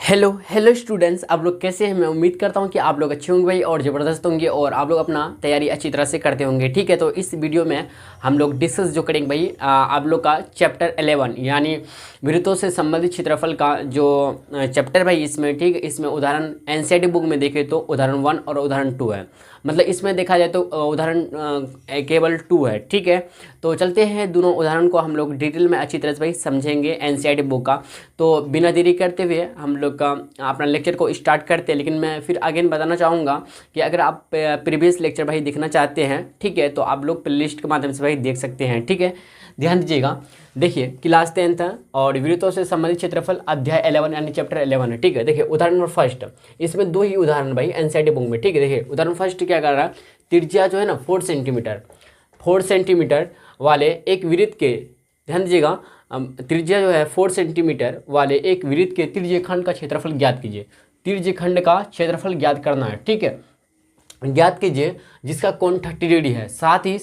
Hello hello students, आप लोग कैसे हैं। मैं उम्मीद करता हूं कि आप लोग अच्छे होंगे भाई और ज़बरदस्त होंगे और आप लोग अपना तैयारी अच्छी तरह से करते होंगे। ठीक है, तो इस वीडियो में हम लोग डिस्कस जो करेंगे भाई आप लोग का चैप्टर 11 यानी वृत्तों से संबंधित क्षेत्रफल का जो चैप्टर भाई इसमें, ठीक है, इसमें उदाहरण एनसीईआरटी बुक में देखें तो उदाहरण 1 और उदाहरण 2 है। मतलब इसमें देखा जाए तो उदाहरण केवल 2 है। ठीक है, तो चलते हैं, दोनों उदाहरण को हम लोग डिटेल में अच्छी तरह से भाई समझेंगे एनसीईआरटी बुक का। तो बिना देरी करते हुए हम लोग का अपना लेक्चर को स्टार्ट करते हैं। लेकिन मैं फिर अगेन बताना चाहूँगा कि अगर आप प्रीवियस लेक्चर भाई देखना चाहते हैं, ठीक है, तो आप लोग प्लेलिस्ट के माध्यम से भाई देख सकते हैं। ठीक है, ध्यान दीजिएगा। देखिए, क्लास 10th और वृत्तों से संबंधित क्षेत्रफल अध्याय 11 यानी चैप्टर 11 है। ठीक है, देखिए उदाहरण नंबर फर्स्ट, इसमें दो ही उदाहरण भाई एनसीईआरटी बुक में। ठीक है, देखिए उदाहरण फर्स्ट क्या कर रहा है, त्रिज्या जो है ना 4 सेंटीमीटर वाले एक वृत्त के, ध्यान दीजिएगा, त्रिज्या जो है 4 सेंटीमीटर वाले एक वृत्त के त्रिज्य खंड का क्षेत्रफल ज्ञात कीजिए। त्रिज्य खंड का क्षेत्रफल ज्ञात करना है। ठीक है, ज्ञात कीजिए जिसका कोण 30 डिग्री है, साथ ही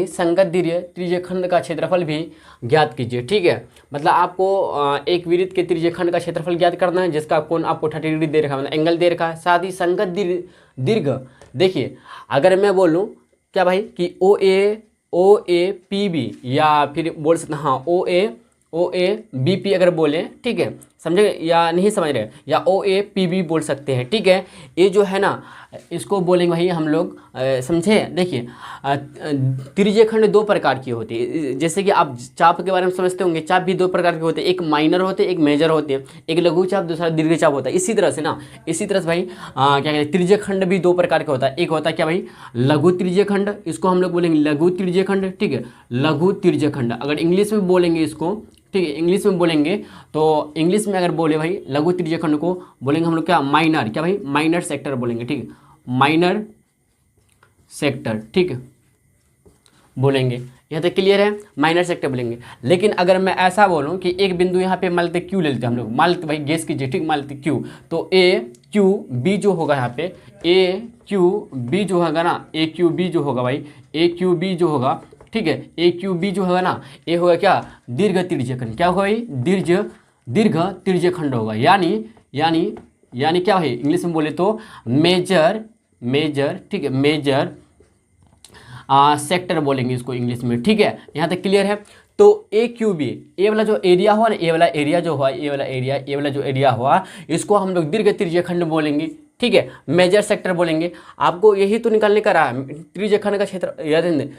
संगत दीर्घ त्रिज्य खंड का क्षेत्रफल भी ज्ञात कीजिए। ठीक है, मतलब आपको एक वृत्त के त्रिज्य खंड का क्षेत्रफल ज्ञात करना है जिसका कोण आपको 30 डिग्री दे रखा है, मतलब एंगल दे रखा है। साथ ही संगत दीर्घ, देखिए अगर मैं बोलूँ क्या भाई कि ओ ए पी बी, या फिर बोल सकते हैं हाँ ओ ए बी पी अगर बोलें, ठीक है, समझे या नहीं समझ रहे, या ओ ए पी बी बोल सकते हैं। ठीक है, ये जो है ना इसको बोलेंगे भाई हम लोग, समझे। देखिए त्रिज्य खंड दो प्रकार की होती है, जैसे कि आप चाप के बारे में समझते होंगे। चाप भी दो प्रकार के होते हैं, एक माइनर होते हैं, एक मेजर होते हैं। एक लघु चाप, दूसरा दीर्घ चाप होता है। इसी तरह से भाई क्या कहते हैं, त्रिज्य खंड भी दो प्रकार के होता है। एक होता है क्या भाई, लघु त्रिज्य खंड, इसको हम लोग बोलेंगे लघु त्रिज्य खंड। ठीक है, लघु त्रिज्य खंड अगर इंग्लिश में बोलेंगे इसको, ठीक है, इंग्लिश में बोलेंगे तो इंग्लिश में अगर बोले भाई लघु त्रिज्य खंड को बोलेंगे हम लोग क्या, माइनर, क्या भाई, माइनर सेक्टर बोलेंगे। ठीक है, माइनर सेक्टर, ठीक है, बोलेंगे। यहाँ तक क्लियर है, माइनर सेक्टर बोलेंगे। लेकिन अगर मैं ऐसा बोलूँ कि एक बिंदु यहाँ पे मान लेते क्यू ले लेते हैं हम लोग, मान लेते भाई गेस कीजिए, ठीक, मान लेते क्यू, तो ए क्यू बी जो होगा यहाँ पे, ए क्यू बी जो होगा ना, ए क्यू बी जो होगा भाई, ए क्यू बी जो होगा, ठीक है, ए क्यू बी जो होगा ना, ये होगा क्या, दीर्घ त्रिज्य खंड। क्या होगा भाई, दीर्घ त्रिज्य खंड होगा। यानी क्या है, इंग्लिश में बोले तो मेजर, ठीक है, मेजर सेक्टर बोलेंगे इसको इंग्लिश में। ठीक है, यहाँ तक क्लियर है। तो ए क्यू बी, ए वाला जो एरिया हुआ ना, ये वाला जो एरिया हुआ, इसको हम लोग दीर्घ त्रिज्य खंड बोलेंगे। ठीक है, मेजर सेक्टर बोलेंगे। आपको यही तो निकालने का रहा है, त्रिज्य खंड का क्षेत्र याद है,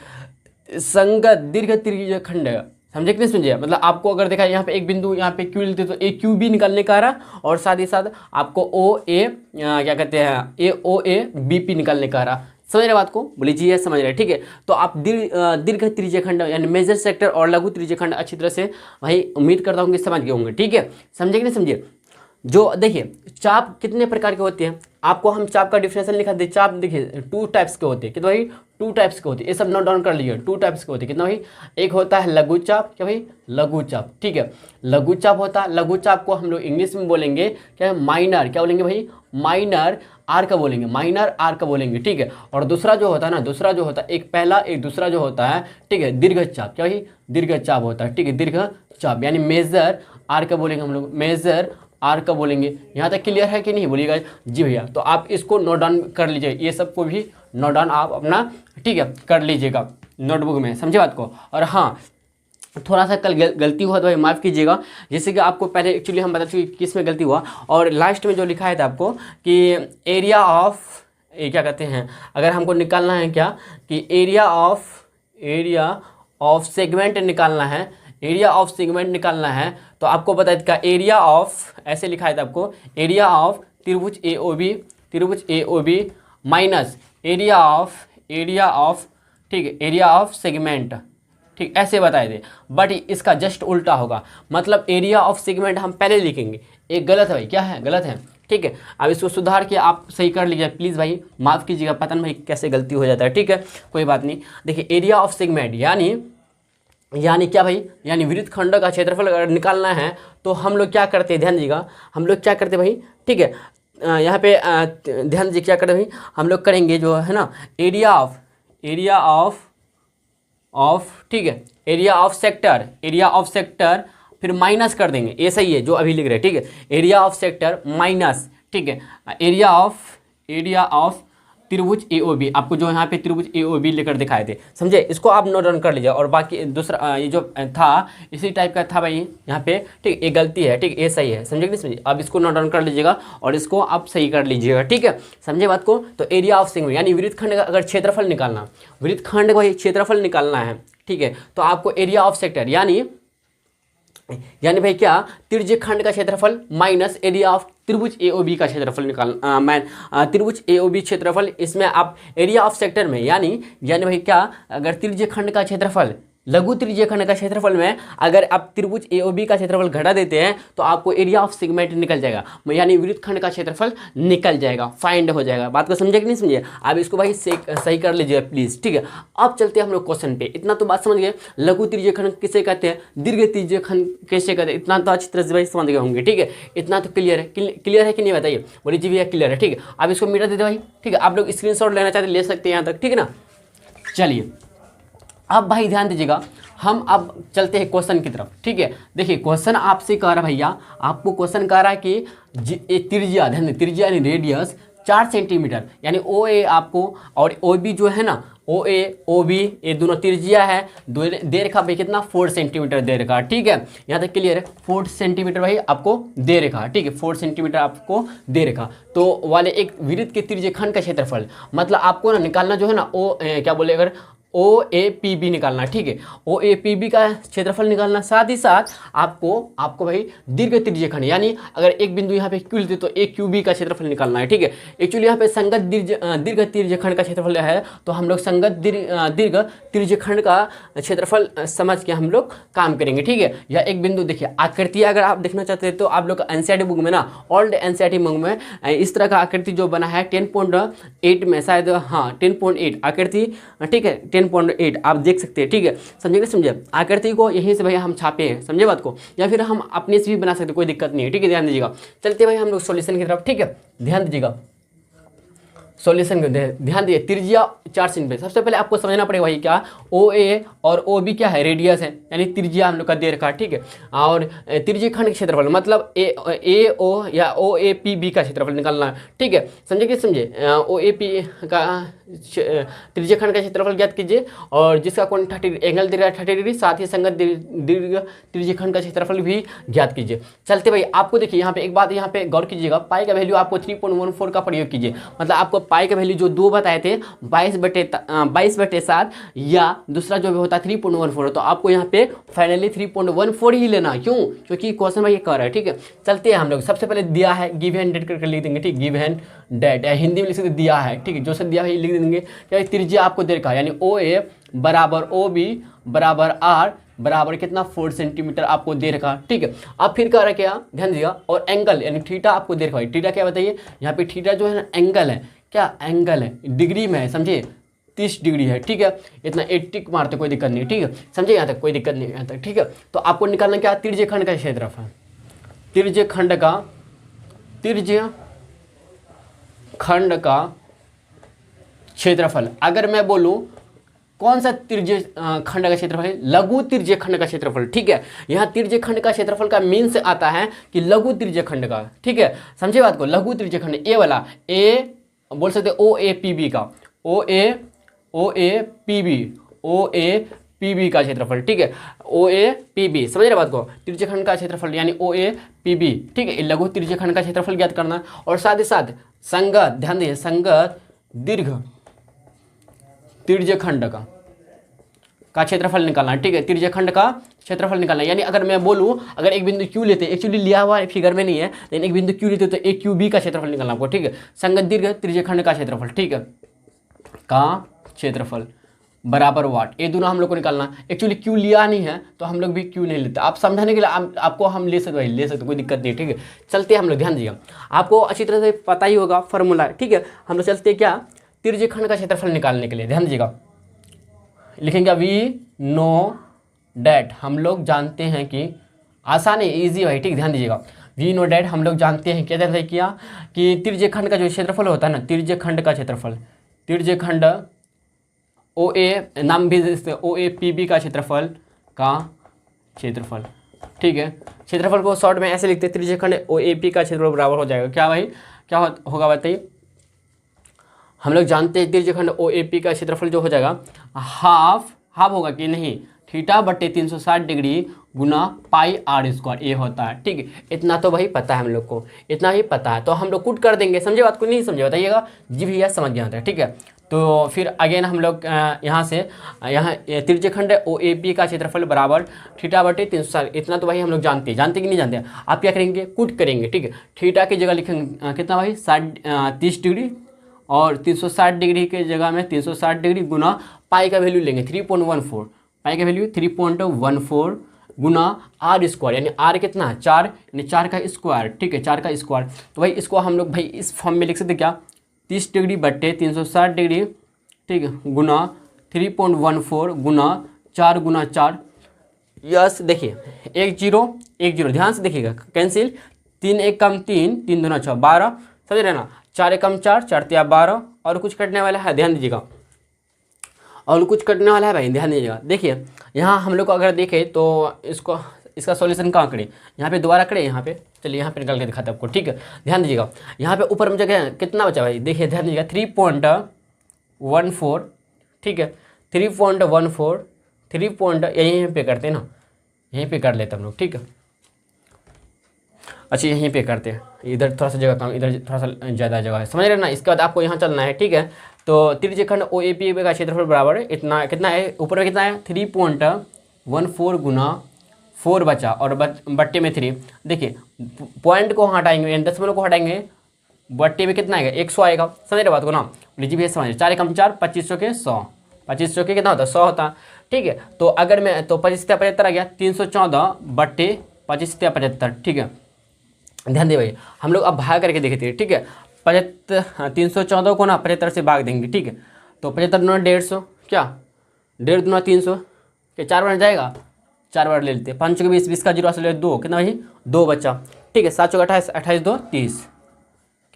संगत दीर्घ त्रिज्य खंड, समझे कि नहीं समझे। मतलब आपको अगर देखा यहाँ पे एक बिंदु यहाँ पे क्यू लेते तो ए क्यू बी निकालने का रहा, और साथ ही साथ आपको ओ ए क्या कहते हैं, ए ओ ए बी पी निकालने का रहा। समझ रहे बात को, बोली जी है, समझ रहे। ठीक है, तो आप दीर्घ त्रिज्य खंड यानी मेजर सेक्टर और लघु त्रिज्य खंड अच्छी तरह से भाई उम्मीद करता हूँ कि समझ गए होंगे। ठीक है, समझे कि नहीं समझे। जो देखिए चाप कितने प्रकार के होते हैं, आपको हम चाप का डिफिनेशन लिखा दे। चाप देखिए 2 टाइप्स के होते हैं, कितना भाई, 2 टाइप्स के होते हैं। ये सब नोट डाउन कर लीजिए, 2 टाइप्स के होते हैं। कितना भाई, एक होता है लघु चाप, क्या भाई, लघु चाप। ठीक है, लघु चाप होता है, लघु चाप को हम लोग इंग्लिश में बोलेंगे क्या, माइनर, क्या बोलेंगे भाई, माइनर आर का बोलेंगे, माइनर आर का बोलेंगे। ठीक है, और दूसरा जो होता है ना, दूसरा जो होता है, एक पहला एक दूसरा जो होता है, ठीक है, दीर्घ चाप, क्या भाई, दीर्घ चाप होता है। ठीक है, दीर्घ चाप यानी मेजर आर का बोलेंगे हम लोग, मेजर आर का बोलेंगे। यहाँ तक क्लियर है कि नहीं, बोलिएगा जी भैया। तो आप इसको नोट डाउन कर लीजिए, ये सबको भी नोट डाउन आप अपना, ठीक है, कर लीजिएगा नोटबुक में, समझे बात को। और हाँ, थोड़ा सा कल गलती हुआ तो भाई माफ़ कीजिएगा। जैसे कि आपको पहले एक्चुअली हम बता चुके किस में गलती हुआ, और लास्ट में जो लिखा है था आपको कि एरिया ऑफ, क्या कहते हैं, अगर हमको निकालना है क्या कि एरिया ऑफ सेगमेंट निकालना है, एरिया ऑफ सेगमेंट निकालना है, तो आपको बता देगा एरिया ऑफ, ऐसे लिखा है था आपको, एरिया ऑफ त्रिभुज A O B minus area of, ठीक है, एरिया ऑफ सेगमेंट, ठीक, ऐसे बताए थे। बट इसका जस्ट उल्टा होगा, मतलब एरिया ऑफ सेगमेंट हम पहले लिखेंगे। एक गलत है भाई, क्या है, गलत है। ठीक है, अब इसको सुधार के आप सही कर लीजिए प्लीज़ भाई, माफ़ कीजिएगा, पता नहीं भाई कैसे गलती हो जाता है। ठीक है, कोई बात नहीं। देखिए एरिया ऑफ सेगमेंट यानी क्या भाई, यानी वृत्त खंड का क्षेत्रफल अगर निकालना है तो हम लोग क्या करते हैं, ध्यान दीजिएगा, हम लोग क्या करते हैं भाई, ठीक है, यहाँ पे ध्यान दीजिए क्या करते हैं भाई, हम लोग करेंगे जो है ना एरिया ऑफ, ठीक है, एरिया ऑफ सेक्टर फिर माइनस कर देंगे, ये सही है जो अभी लिख रहे हैं, ठीक है। एरिया ऑफ सेक्टर माइनस, ठीक है, एरिया ऑफ त्रिभुज AOB, आपको जो यहाँ पे त्रिभुज AOB लेकर दिखाए थे, समझे। इसको आप नोट डाउन कर लीजिए। और बाकी दूसरा ये जो था इसी टाइप का था भाई यहाँ पे, ठीक, ये गलती है, ठीक, ये सही है, समझे कि नहीं समझे। अब इसको नोट डाउन कर लीजिएगा और इसको आप सही कर लीजिएगा, ठीक है, समझे बात को। तो एरिया ऑफ सिंगल यानी वृत्तखंड का अगर क्षेत्रफल निकालना, वृत्तखंड का क्षेत्रफल निकालना है, ठीक है, तो आपको एरिया ऑफ सेक्टर यानी भाई क्या, त्रिज्यखंड का क्षेत्रफल माइनस एरिया ऑफ त्रिभुज AOB का क्षेत्रफल त्रिभुज AOB क्षेत्रफल, इसमें आप एरिया ऑफ सेक्टर में यानी भाई क्या, अगर त्रिज्यखंड का क्षेत्रफल लघु त्रिज्यखंड का क्षेत्रफल में अगर आप त्रिभुज AOB का क्षेत्रफल घटा देते हैं तो आपको एरिया ऑफ सेगमेंट निकल जाएगा, यानी वृत्तखंड का क्षेत्रफल निकल जाएगा, फाइंड हो जाएगा। बात को समझे कि नहीं समझे। आप इसको भाई सही कर लीजिए प्लीज़, ठीक है। अब चलते हैं हम लोग क्वेश्चन पे। इतना तो बात समझ गए, लघु त्रिज्यखंड किसे कहते हैं, दीर्घ त्रिज्यखंड कैसे कहते हैं, इतना तो अच्छी तरह से भाई समझ गए होंगे, ठीक है। इतना तो क्लियर है, क्लियर है कि नहीं बताइए, बोलिए जी भैया क्लियर है, ठीक है। अब इसको मिटा देते भाई, ठीक है। आप लोग स्क्रीनशॉट लेना चाहते ले सकते हैं यहाँ तक, ठीक है ना। चलिए अब भाई ध्यान दीजिएगा, हम अब चलते हैं क्वेश्चन की तरफ, ठीक है। देखिए क्वेश्चन आपसे कह रहा है भैया, आपको क्वेश्चन कह रहा है कि त्रिज्या, ध्यान दें, त्रिज्या यानी रेडियस 4 सेंटीमीटर, यानी OA आपको और OB जो है ना, OA OB ये दोनों त्रिज्या है, दे रखा भाई कितना 4 सेंटीमीटर दे रखा, ठीक है। यहाँ तक क्लियर है, 4 सेंटीमीटर भाई आपको दे रखा, ठीक है, 4 सेंटीमीटर आपको दे रखा। तो वाले एक वृत्त के त्रिज्यखंड का क्षेत्रफल, मतलब आपको ना निकालना जो है ना क्या बोले, अगर OAPB निकालना, ठीक है, OAPB का क्षेत्रफल निकालना, साथ ही साथ आपको भाई दीर्घ त्रिज्यखंड यानी अगर एक बिंदु यहाँ पे Q लेते तो AQB का क्षेत्रफल निकालना है, ठीक है। एक्चुअली यहाँ पे संगत दीर्घ त्रिज्यखंड का क्षेत्रफल है, तो हम लोग संगत दीर्घ त्रिज्यखंड का क्षेत्रफल समझ के हम लोग काम करेंगे, ठीक है। या एक बिंदु देखिए, आकृति अगर आप देखना चाहते हैं तो आप लोग NCERT बुक में ना, ओल्ड NCERT बुक में इस तरह का आकृति जो बना है 10.8 में शायद, हाँ 10.8 आकृति, ठीक है, 10.8 आप देख सकते हैं, ठीक है, समझे ना समझे। आकृति को यहीं से भाई हम छापे हैं, समझे बात को, या फिर हम अपने से भी बना सकते हैं, कोई दिक्कत नहीं है, ठीक है। ध्यान दीजिएगा, चलते भाई हम लोग सॉल्यूशन की तरफ, ठीक है। ध्यान दीजिएगा, सॉल्यूशन को ध्यान दीजिए। त्रिज्या 4 सेंटीमीटर, सबसे पहले आपको समझना पड़ेगा भाई क्या, OA और OB क्या है, रेडियस है, यानी त्रिज्या हम लोग का दे रखा, ठीक है। और त्रिज्यखंड क्षेत्रफल मतलब AO या OAPB का क्षेत्रफल निकालना है, ठीक है, समझे कि समझे। OAP का त्रिज्यखंड का क्षेत्रफल ज्ञात कीजिए, और जिसका कोण 30 एंगल दे रहा है 30 डिग्री, साथ ही संगत दीर्घ त्रिज्यखंड का क्षेत्रफल भी ज्ञात कीजिए। चलते भाई, आपको देखिए यहाँ पे एक बात यहाँ पे गौर कीजिएगा, पाई का वैल्यू आपको 3.14 का प्रयोग कीजिए, मतलब आपको पाई का वैल्यू जो 2 बताए थे 22/7 या दूसरा जो भी होता है 3.14, तो आपको यहाँ पे फाइनली 3.14 ही लेना, क्यों, क्योंकि क्वेश्चन में ये कह रहा है, ठीक है। चलते हैं हम लोग, सबसे पहले दिया है गिव एंड डेट करके लिख देंगे, ठीक, गिव एंड डेट, या हिंदी में लिख सकते दिया है, ठीक है, जो से दिया है लिख देंगे। क्या त्रिज्या आपको दे रखा है, यानी OA बराबर OB बराबर R बराबर कितना 4 सेंटीमीटर आपको दे रखा, ठीक है। अब फिर कह रहा है क्या, ध्यान दीजिएगा, और एंगल यानी थीटा आपको दे रखा है। थीटा क्या बताइए, यहाँ पे थीटा जो है ना एंगल है, क्या एंगल है, डिग्री में है, समझे, 30 डिग्री है, ठीक है। इतना 80 मारते कोई दिक्कत नहीं, ठीक है, समझे, यहाँ तक कोई दिक्कत नहीं यहाँ तक, ठीक है। तो आपको निकालना क्या, त्रिज्यखंड का क्षेत्रफल, त्रिज्यखंड का क्षेत्रफल। अगर मैं बोलूं कौन सा त्रिज्यखंड का क्षेत्रफल है, लघु त्रिज्यखंड का क्षेत्रफल, ठीक है। यहाँ त्रिज्यखंड का क्षेत्रफल का मीन से आता है कि लघु त्रिज्यखंड का, ठीक है, समझे बात को। लघु त्रिज्यखंड ए वाला, ए बोल सकते OAPB का, OAPB का क्षेत्रफल, ठीक है, OAPB, समझ रहे बात को, त्रिज्यखंड का क्षेत्रफल यानी OAPB, ठीक है। लघु त्रिज्यखंड का क्षेत्रफल ज्ञात करना, और साथ ही साथ संगत, ध्यान दीजिए, संगत दीर्घ त्रिज्यखंड का क्षेत्रफल निकालना, ठीक है, त्रिज्यखंड का क्षेत्रफल निकालना। यानी अगर मैं बोलूँ, अगर एक बिंदु Q लेते, एक्चुअली लिया हुआ फिगर में नहीं है, लेकिन एक बिंदु Q लेते तो AQB का क्षेत्रफल निकालना आपको, ठीक है, संगत दीर्घ त्रिज्यखंड का क्षेत्रफल, ठीक है, का क्षेत्रफल बराबर वाट, ये दोनों हम लोग को निकालना। एक्चुअली Q लिया नहीं है तो हम लोग भी Q नहीं लेते, आप समझाने के लिए आपको हम ले सकते भाई, ले सकते, कोई दिक्कत नहीं, ठीक है। चलते हम लोग, ध्यान दीजिएगा, आपको अच्छी तरह से पता ही होगा फॉर्मूला, ठीक है। हम लोग चलते क्या, त्रिज्यखंड का क्षेत्रफल निकालने के लिए, ध्यान दीजिएगा, लिखेंगे वी नो डैट, हम लोग जानते हैं कि, आसान है, ईजी भाई, ठीक, ध्यान दीजिएगा, वी नो डैट हम लोग जानते हैं, क्या जानते हैं किया कि त्रिज्यखंड का जो क्षेत्रफल होता है ना, त्रिज्यखंड का क्षेत्रफल, त्रिज्यखंड OA नाम भी OAPB का क्षेत्रफल ठीक है। क्षेत्रफल को शॉर्ट में ऐसे लिखते हैं, त्रिज्यखंड OAP का क्षेत्रफल बराबर हो जाएगा क्या भाई, क्या होगा बताइए। हम लोग जानते हैं त्रिज्यखंड OAP का क्षेत्रफल जो हो जाएगा हाफ होगा कि नहीं, थीटा बट्टे 360 डिग्री गुना पाई आर स्क्वायर ये होता है। ठीक है, इतना तो भाई पता है हम लोग को, इतना ही पता है, तो हम लोग कुट कर देंगे। समझे बात को, नहीं समझे बताइएगा जी भैया समझ गया था। ठीक है, तो फिर अगेन हम लोग यहाँ से यहाँ त्रिज्यखंड OAP का क्षेत्रफल बराबर थीटा बटे 360, इतना तो भाई हम लोग जानते हैं कि नहीं जानते हैं। आप क्या करेंगे, कुट करेंगे। ठीक है, थीटा की जगह लिखेंगे कितना भाई 30 डिग्री, और 360 डिग्री के जगह में 360 डिग्री गुना पाई का वैल्यू लेंगे 3.14, पाई का वैल्यू 3.14 गुना आर स्क्वायर, यानी आर कितना है 4, यानी 4 का स्क्वायर। ठीक है, 4 का स्क्वायर, तो भाई इसको हम लोग भाई इस फॉर्म में लिख सकते क्या, 30 डिग्री बट्टे 360 डिग्री, ठीक है, गुना 3.14 गुना 4 गुना 4। यस देखिए 1 0 ध्यान से देखिएगा, कैंसिल, 3 1 कम 3, 3 दूना 6 12, समझ रहे ना, 4 1 कम 4, 4 3 12, और कुछ कटने वाला है ध्यान दीजिएगा, और कुछ कटने वाला है भाई ध्यान दीजिएगा। देखिए यहाँ हम लोग को अगर देखें तो इसका सॉल्यूशन कहाँ करें, यहाँ पे दोबारा करें, यहाँ पे चलिए यहाँ पे निकाल के दिखाते हैं आपको। ठीक है, ध्यान दीजिएगा, यहाँ पे ऊपर में जगह कितना बचा भाई, देखिए ध्यान दीजिएगा 3.14, ठीक है 3.14, 3 यहीं पे करते हैं ना, यहीं पे कर लेते हम लोग। ठीक है, अच्छा यहीं पे करते हैं, इधर थोड़ा सा जगह कम, इधर थोड़ा सा ज़्यादा जगह है, समझ रहे ना। इसके बाद आपको यहाँ चलना है। ठीक है, तो त्रिज्यखंड OAP का क्षेत्रफल बराबर इतना, कितना है ऊपर में कितना है 3.14 गुना 4 बचा, और बट्टे में 3। देखिए पॉइंट को हटाएंगे यानी दशमलव को हटाएंगे, बट्टे में कितना आएगा 100 आएगा। समझ रहे बात को ना, लीजिए भैया समझ, 4 कम 4 25 के 100, 25 के कितना होता है 100 होता। ठीक है, तो अगर मैं तो 25 75 आ गया, 314 बट्टे 25 75। ठीक है, ध्यान दे भाई, हम लोग अब भाग करके देखते हैं। ठीक है, 314 को ना 75 से भाग देंगे। ठीक है, तो 75 दूना 150, क्या 1.5 दूना 300, क्या 4 बार जाएगा, 4 बार ले लेते हैं, 5 के 20, 20 का 0 से ले 2, कितना भाई 2 बचा। ठीक है, 7 28, 28 2 30,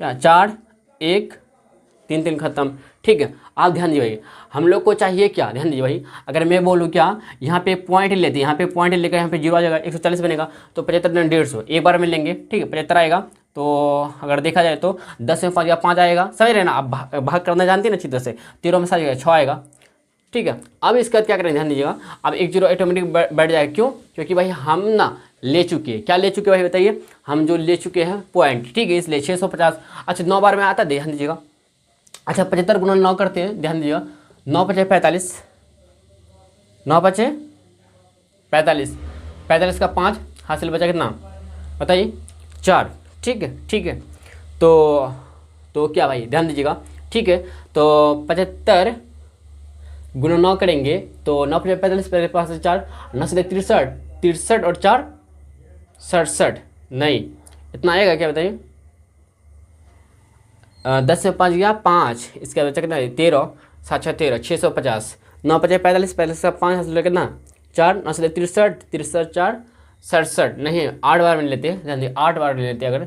क्या 4 1 3 3 खत्म। ठीक है, आप ध्यान दीजिए भाई, हम लोग को चाहिए क्या, ध्यान दीजिए भाई, अगर मैं बोलूँ क्या यहाँ पे पॉइंट लेते हैं, यहाँ पे पॉइंट लेकर यहाँ पे 0 आ जाएगा, 140 बनेगा, तो 75 में 150 एक बार में लेंगे। ठीक है, 75 आएगा, तो अगर देखा जाए तो 10 में 5 या 5 आएगा, समझ रहे ना। आप भाग करना जानते हैं ना अच्छी तरह से, 13 में 7 6 आएगा। ठीक है, अब इसके बाद क्या करेंगे ध्यान दीजिएगा, अब 1 0 ऑटोमेटिक बैठ जाएगा, क्यों, क्योंकि भाई हम ना ले चुके हैं, क्या ले चुके भाई बताइए, हम जो ले चुके हैं पॉइंट। ठीक है, इसलिए 650। अच्छा 9 बार में आता है, ध्यान दीजिएगा। अच्छा 75 गुना 9 करते हैं, ध्यान दीजिएगा, 9 5 45, 9 5 45, 45 का 5 हासिल बचा कितना बताइए 4। ठीक है, ठीक है, तो क्या भाई ध्यान दीजिएगा। ठीक है, तो 75 गुना 9 करेंगे तो 9 5 45, 45 4, 9 से 63, 63 और 4 67, नहीं इतना आएगा क्या बताइए, 10 में 5 गया 5, इसका बचा कितना 13, 7 6 13, 650, 9 5 45, 45 का 5 हासिल कितना 4, 9 से 63, 63 4 67, नहीं 8 बार में लेते हैं, ध्यान दिए 8 बार में लेते हैं। अगर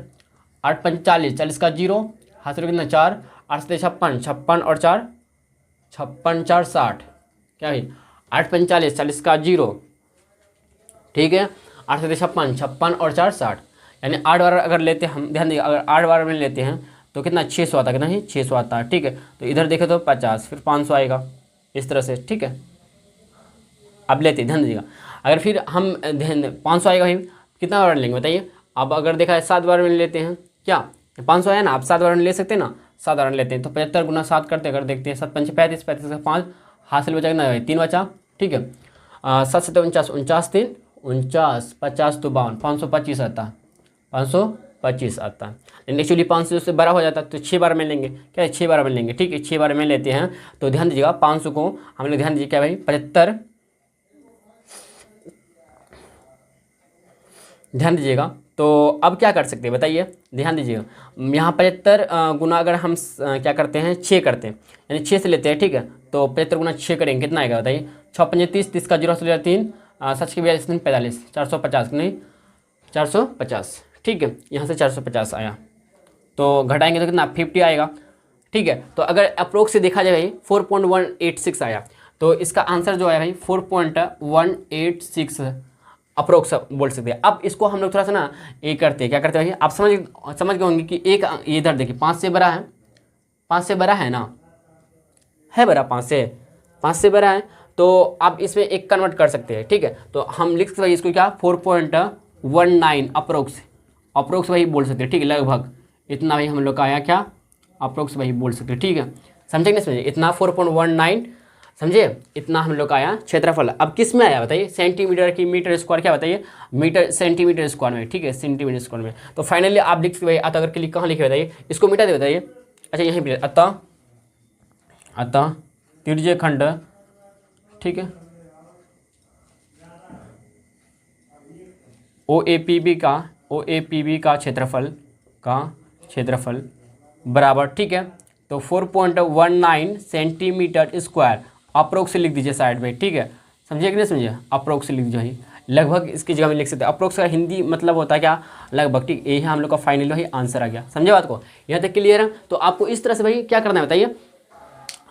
8 5 40, 40 का 0 हासिल कितना 4, 8 से 56, 56 और 4 56 4 60, क्या भाई 8 5 40, 40 का 0, ठीक है, 8 से 56, 56 और 4 60, यानी 8 बार अगर लेते हैं हम, ध्यान दिए अगर 8 बार में लेते हैं तो कितना 600 आता है, कितना ही 600 आता है। ठीक है, तो इधर देखें तो 50, फिर 500 आएगा इस तरह से। ठीक है, अब लेते हैं, ध्यान दीजिएगा, अगर फिर हम ध्यान 500 आएगा भाई, कितना बार लेंगे बताइए। अब अगर देखा है 7 बार में लेते हैं, क्या 500 आया ना, आप 7 बार में ले सकते हैं ना, 7 बार में लेते हैं, तो 75 गुना 7 करते अगर देखते हैं, 7 5 35, 35 का 5 हासिल बचा कितना 3 बचा। ठीक है, 7 7 49, 49 3 49, 50 तो 52, 525 आता है, 525 आता है, लेकिन एक्चुअली 500 से बड़ा हो जाता है, तो 6 बार में लेंगे, क्या है 6 बार में लेंगे। ठीक है, 6 बार में लेते हैं, तो ध्यान दीजिएगा 500 को हम लोग ध्यान दीजिए क्या भाई 75, ध्यान दीजिएगा, तो अब क्या कर सकते हैं बताइए, ध्यान दीजिएगा, यहाँ 75 गुना अगर हम क्या करते हैं 6 करते हैं, यानी 6 से लेते हैं। ठीक है, तो 75 गुना 6 करेंगे, कितना आएगा बताइए, 6 5 30, 30 का 0 से 3, 7 के 42 45, 450, नहीं 450। ठीक है, यहाँ से 450 आया, तो घटाएंगे तो कितना 50 आएगा। ठीक है, तो अगर अप्रोक्स से देखा जाए भाई 4.186 आया, तो इसका आंसर जो है भाई 4.186 अप्रोक्स बोल सकते हैं। अब इसको हम लोग थोड़ा सा ना ये करते हैं, क्या करते हैं आप समझ गए होंगे कि एक इधर देखिए 5 से बड़ा है, 5 से बड़ा है ना, है बड़ा 5 से बड़ा है, तो आप इसमें एक कन्वर्ट कर सकते हैं, ठीक है। तो हम लिख सकते हैं इसको क्या 4.19 अप्रोक्स वही बोल सकते हैं, ठीक है, लगभग इतना ही हम लोग का आया क्या अप्रोक्स वही बोल सकते हैं, ठीक है। समझेंगे समझिए, इतना 4.19 समझे, इतना हम लोग का आया क्षेत्रफल। अब किस में आया बताइए, सेंटीमीटर की मीटर स्क्वायर, क्या बताइए मीटर सेंटीमीटर स्क्वायर में, ठीक है, सेंटीमीटर स्क्वायर में। तो फाइनली आप लिख सकते अतः अगर क्लिक कहाँ लिखे बताइए, इसको मिटा दे बताइए, अच्छा यहीं पे अतः त्रिज्यीय खंड, ठीक है, OAPB का क्षेत्रफल बराबर, ठीक है, तो 4.19 सेंटीमीटर स्क्वायर अप्रोक्स लिख दीजिए साइड में, ठीक है, समझिए कि नहीं समझिए, अप्रोक्स लिख दीजिए, लगभग इसकी जगह में लिख सकते हैं। अप्रोक्स का हिंदी मतलब होता है क्या, लगभग, ठीक, यही हम लोग का फाइनल वही आंसर आ गया। समझे बात को, यहाँ तक क्लियर है। तो आपको इस तरह से भाई क्या करना है बताइए,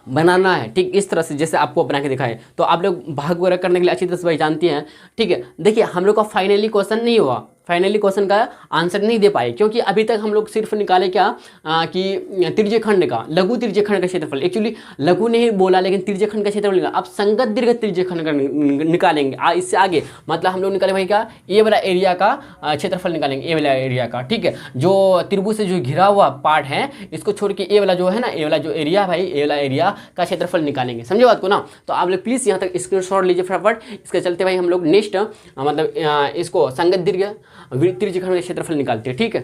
बनाना है, ठीक, इस तरह से जैसे आपको बना के दिखाए। तो आप लोग भाग वगैरह करने के लिए अच्छी तरह से भाई जानती हैं, ठीक है। देखिए हम लोग का फाइनली क्वेश्चन नहीं हुआ, फाइनली क्वेश्चन का आंसर नहीं दे पाए, क्योंकि अभी तक हम लोग सिर्फ निकाले क्या कि त्रिज्यीय खंड का, लघु त्रिज्यीय खंड का क्षेत्रफल, एक्चुअली लघु नहीं बोला लेकिन त्रिज्यीय खंड का क्षेत्रफल निकाला। अब संगत दीर्घ त्रिज्यीय खंड का निकालेंगे, इससे आगे मतलब हम लोग निकाले भाई क्या, ये वाला एरिया का क्षेत्रफल निकालेंगे, ए वाला एरिया का, ठीक है, जो त्रिभुज से जो घिरा हुआ पार्ट है इसको छोड़ के ए वाला जो है ना, ए वाला जो एरिया भाई, ए वाला एरिया का क्षेत्रफल निकालेंगे। समझे बात को ना। तो आप लोग प्लीज़ यहाँ तक स्क्रीनशॉट लीजिए फटाफट। इसके चलते भाई हम लोग नेक्स्ट मतलब इसको संगत दीर्घ त्रिज्यीय खंड का क्षेत्रफल निकालते हैं, ठीक है।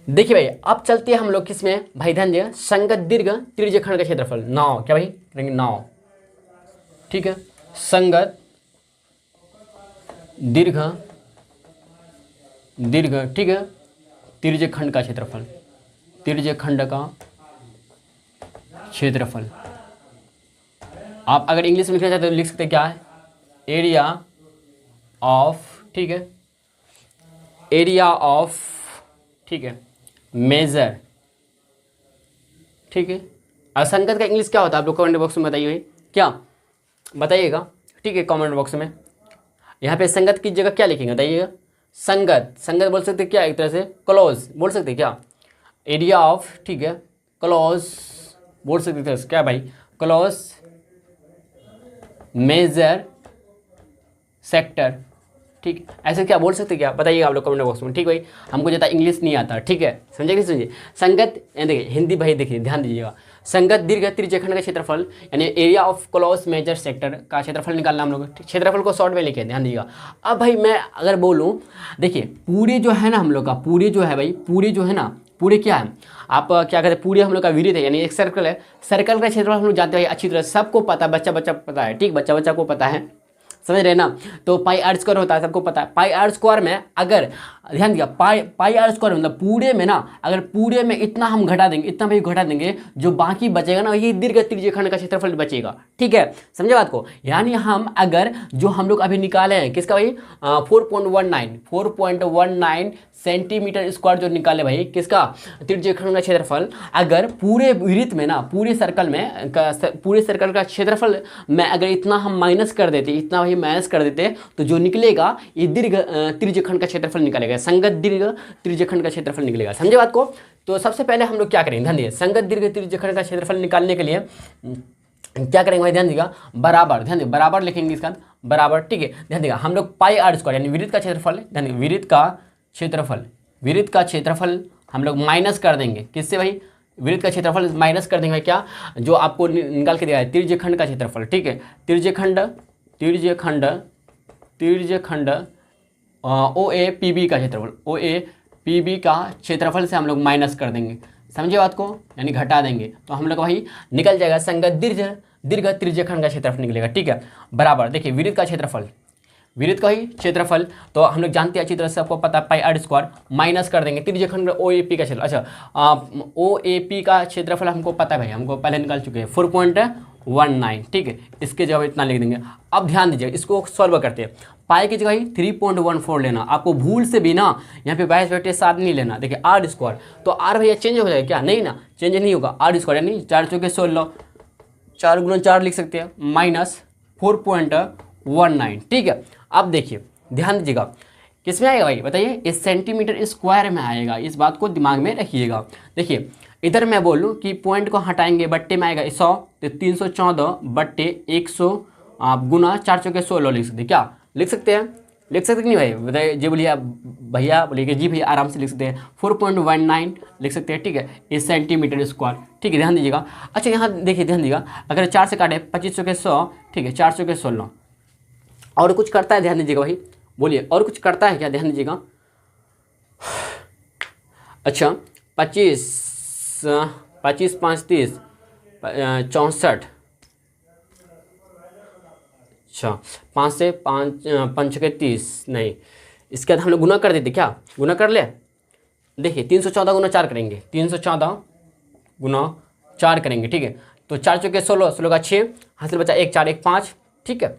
देखिए भाई अब चलते हैं हम लोग किसमें भाई, ध्यान दिए, संगत दीर्घ त्रिज्यीय खंड का क्षेत्रफल, नाव, क्या भाई करेंगे नाव, ठीक है, संगत दीर्घ, ठीक है, त्रिज्यीय खंड का क्षेत्रफल, त्रिज्यीय खंड का क्षेत्रफल। आप अगर इंग्लिश में लिखना चाहते हो तो लिख सकते हैं क्या है, एरिया ऑफ, ठीक है, एरिया ऑफ, ठीक है, मेजर, ठीक है। असंगत का इंग्लिश क्या होता है आप लोग कमेंट बॉक्स में बताइए, क्या बताइएगा, ठीक है, कमेंट बॉक्स में। यहाँ पे संगत की जगह क्या लिखेंगे बताइएगा, संगत बोल सकते क्या, एक तरह से क्लोज बोल सकते क्या, एरिया ऑफ, ठीक है, क्लोज बोल सकते थे क्या भाई, क्लोज मेजर सेक्टर, ठीक, ऐसे क्या बोल सकते क्या बताइएगा आप लोग कमेंट बॉक्स में, ठीक भाई। हमको ज़्यादा इंग्लिश नहीं आता, ठीक है, समझे कि समझिए। संगत देखिए हिंदी भाई, देखिए ध्यान दीजिएगा, संगत दीर्घ त्रिज्यीय खंड का क्षेत्रफल यानी area of close major sector का क्षेत्रफल निकालना हम लोग, क्षेत्रफल को शॉर्ट में लिखे, ध्यान दीजिएगा। अब भाई मैं अगर बोलूँ, देखिए पूरे जो है ना हम लोग का, पूरे जो है भाई, पूरे जो है ना, पूरे क्या है, आप क्या कहते हैं, पूरे हम लोग का विरित है, यानी एक सर्कल है, सर्कल का क्षेत्रफल हम लोग जानते हैं अच्छी तरह, सबको पता है, बच्चा पता है, ठीक, बच्चा को पता है, समझ रहे ना। तो पाई आर स्क्वायर होता है, सबको पता है। पाई आर स्क्वायर में अगर ध्यान दिया, पाई आर स्क्वायर मतलब पूरे में ना, अगर पूरे में इतना हम घटा देंगे, इतना भी घटा देंगे, जो बाकी बचेगा ना ये दीर्घ त्रिज्यीय खंड का क्षेत्रफल बचेगा, ठीक है, समझे बात को। यानी हम अगर जो हम लोग अभी निकाले हैं किसका भाई 4.19 सेंटीमीटर स्क्वायर जो निकाले भाई, किसका त्रिज्यीय खंड का क्षेत्रफल, अगर पूरे वृत्त में ना, पूरे सर्कल में पूरे सर्कल का क्षेत्रफल में अगर इतना हम माइनस कर देते, इतना भाई माइनस कर देते, तो जो निकलेगा ये दीर्घ त्रिज्यीय खंड का क्षेत्रफल निकलेगा, संगत दीर्घ त्रिज्यीय खंड का क्षेत्रफल निकलेगा, समझे बात को। तो सबसे पहले हम लोग क्या करेंगे, ध्यान दीजिए, संगत दीर्घ त्रिज्यीय खंड का क्षेत्रफल निकालने के लिए क्या करेंगे भाई, ध्यान दीजिएगा, बराबर, ध्यान दीजिए बराबर लिखेंगे इसका बराबर, ठीक है, ध्यान दीजिएगा, हम लोग पाई आर स्क्वायर यानी वृत्त का क्षेत्रफल, ध्यान दीजिए वृत्त का क्षेत्रफल हम लोग माइनस कर देंगे, किससे भाई, वृत्त का क्षेत्रफल माइनस कर देंगे भाई, क्या जो आपको निकाल के दिया है त्रिज्यीय खंड का क्षेत्रफल, ठीक है, त्रिज्यीय खंड OAPB का क्षेत्रफल, OAPB का क्षेत्रफल से हम लोग माइनस कर देंगे, समझे बात को, यानी घटा देंगे, तो हम लोग भाई निकल जाएगा संगत दीर्घ त्रिज्यीय खंड का क्षेत्रफल निकलेगा, ठीक है, बराबर। देखिए वृत्त का ही क्षेत्रफल तो हम लोग जानते हैं अच्छी तरह से, आपको पता है पाई आर स्क्वायर, माइनस कर देंगे त्रिज्यीय खंड OAP का क्षेत्र, अच्छा OAP का क्षेत्रफल हमको पता है भाई, हमको पहले निकाल चुके हैं 4.19, ठीक है, इसके जगह इतना लिख देंगे। अब ध्यान दीजिए, इसको सॉल्व करते हैं, पाई की जगह 3.14 लेना, आपको भूल से भी ना यहाँ पे 22/7 नहीं लेना। देखिए आर स्क्वायर, तो आर भैया चेंज हो जाएगा क्या, नहीं ना, चेंज नहीं होगा, आर स्क्वायर यानी 4 चौके 16, 4 × 4 लिख सकते हैं, -4.19, ठीक है। अब देखिए ध्यान दीजिएगा, किस में आएगा भाई बताइए, इस सेंटीमीटर स्क्वायर में आएगा, इस बात को दिमाग में रखिएगा। देखिए इधर मैं बोलूँ कि पॉइंट को हटाएंगे, बट्टे में आएगा 100, तो 314 बट्टे 100 आप गुना 4 चौके 16 लिख सकते हैं। क्या लिख सकते हैं, लिख सकते कि नहीं भाई बताइए, जी बोलिए भैया, बोलिए कि जी भैया आराम से लिख सकते हैं, 4.19 लिख सकते हैं, ठीक है, इस सेंटीमीटर स्क्वायर, ठीक है, ध्यान दीजिएगा। अच्छा यहाँ देखिए, ध्यान दीजिएगा, अगर 4 से काटे 25 चौके 100, ठीक है, 4 चौके 16, और कुछ करता है, ध्यान दीजिएगा भाई, बोलिए और कुछ करता है क्या, ध्यान दीजिएगा। अच्छा 25 25 5 30 64, अच्छा 5 से 5 5 के 30, नहीं, इसके बाद हम लोग गुना कर देते, क्या गुना कर ले, देखिए 314 गुना 4 करेंगे, 314 गुना 4 करेंगे, ठीक है, तो 4 चौके 16, 16 का 6, हासिल बचा 1 4 1 5, ठीक है,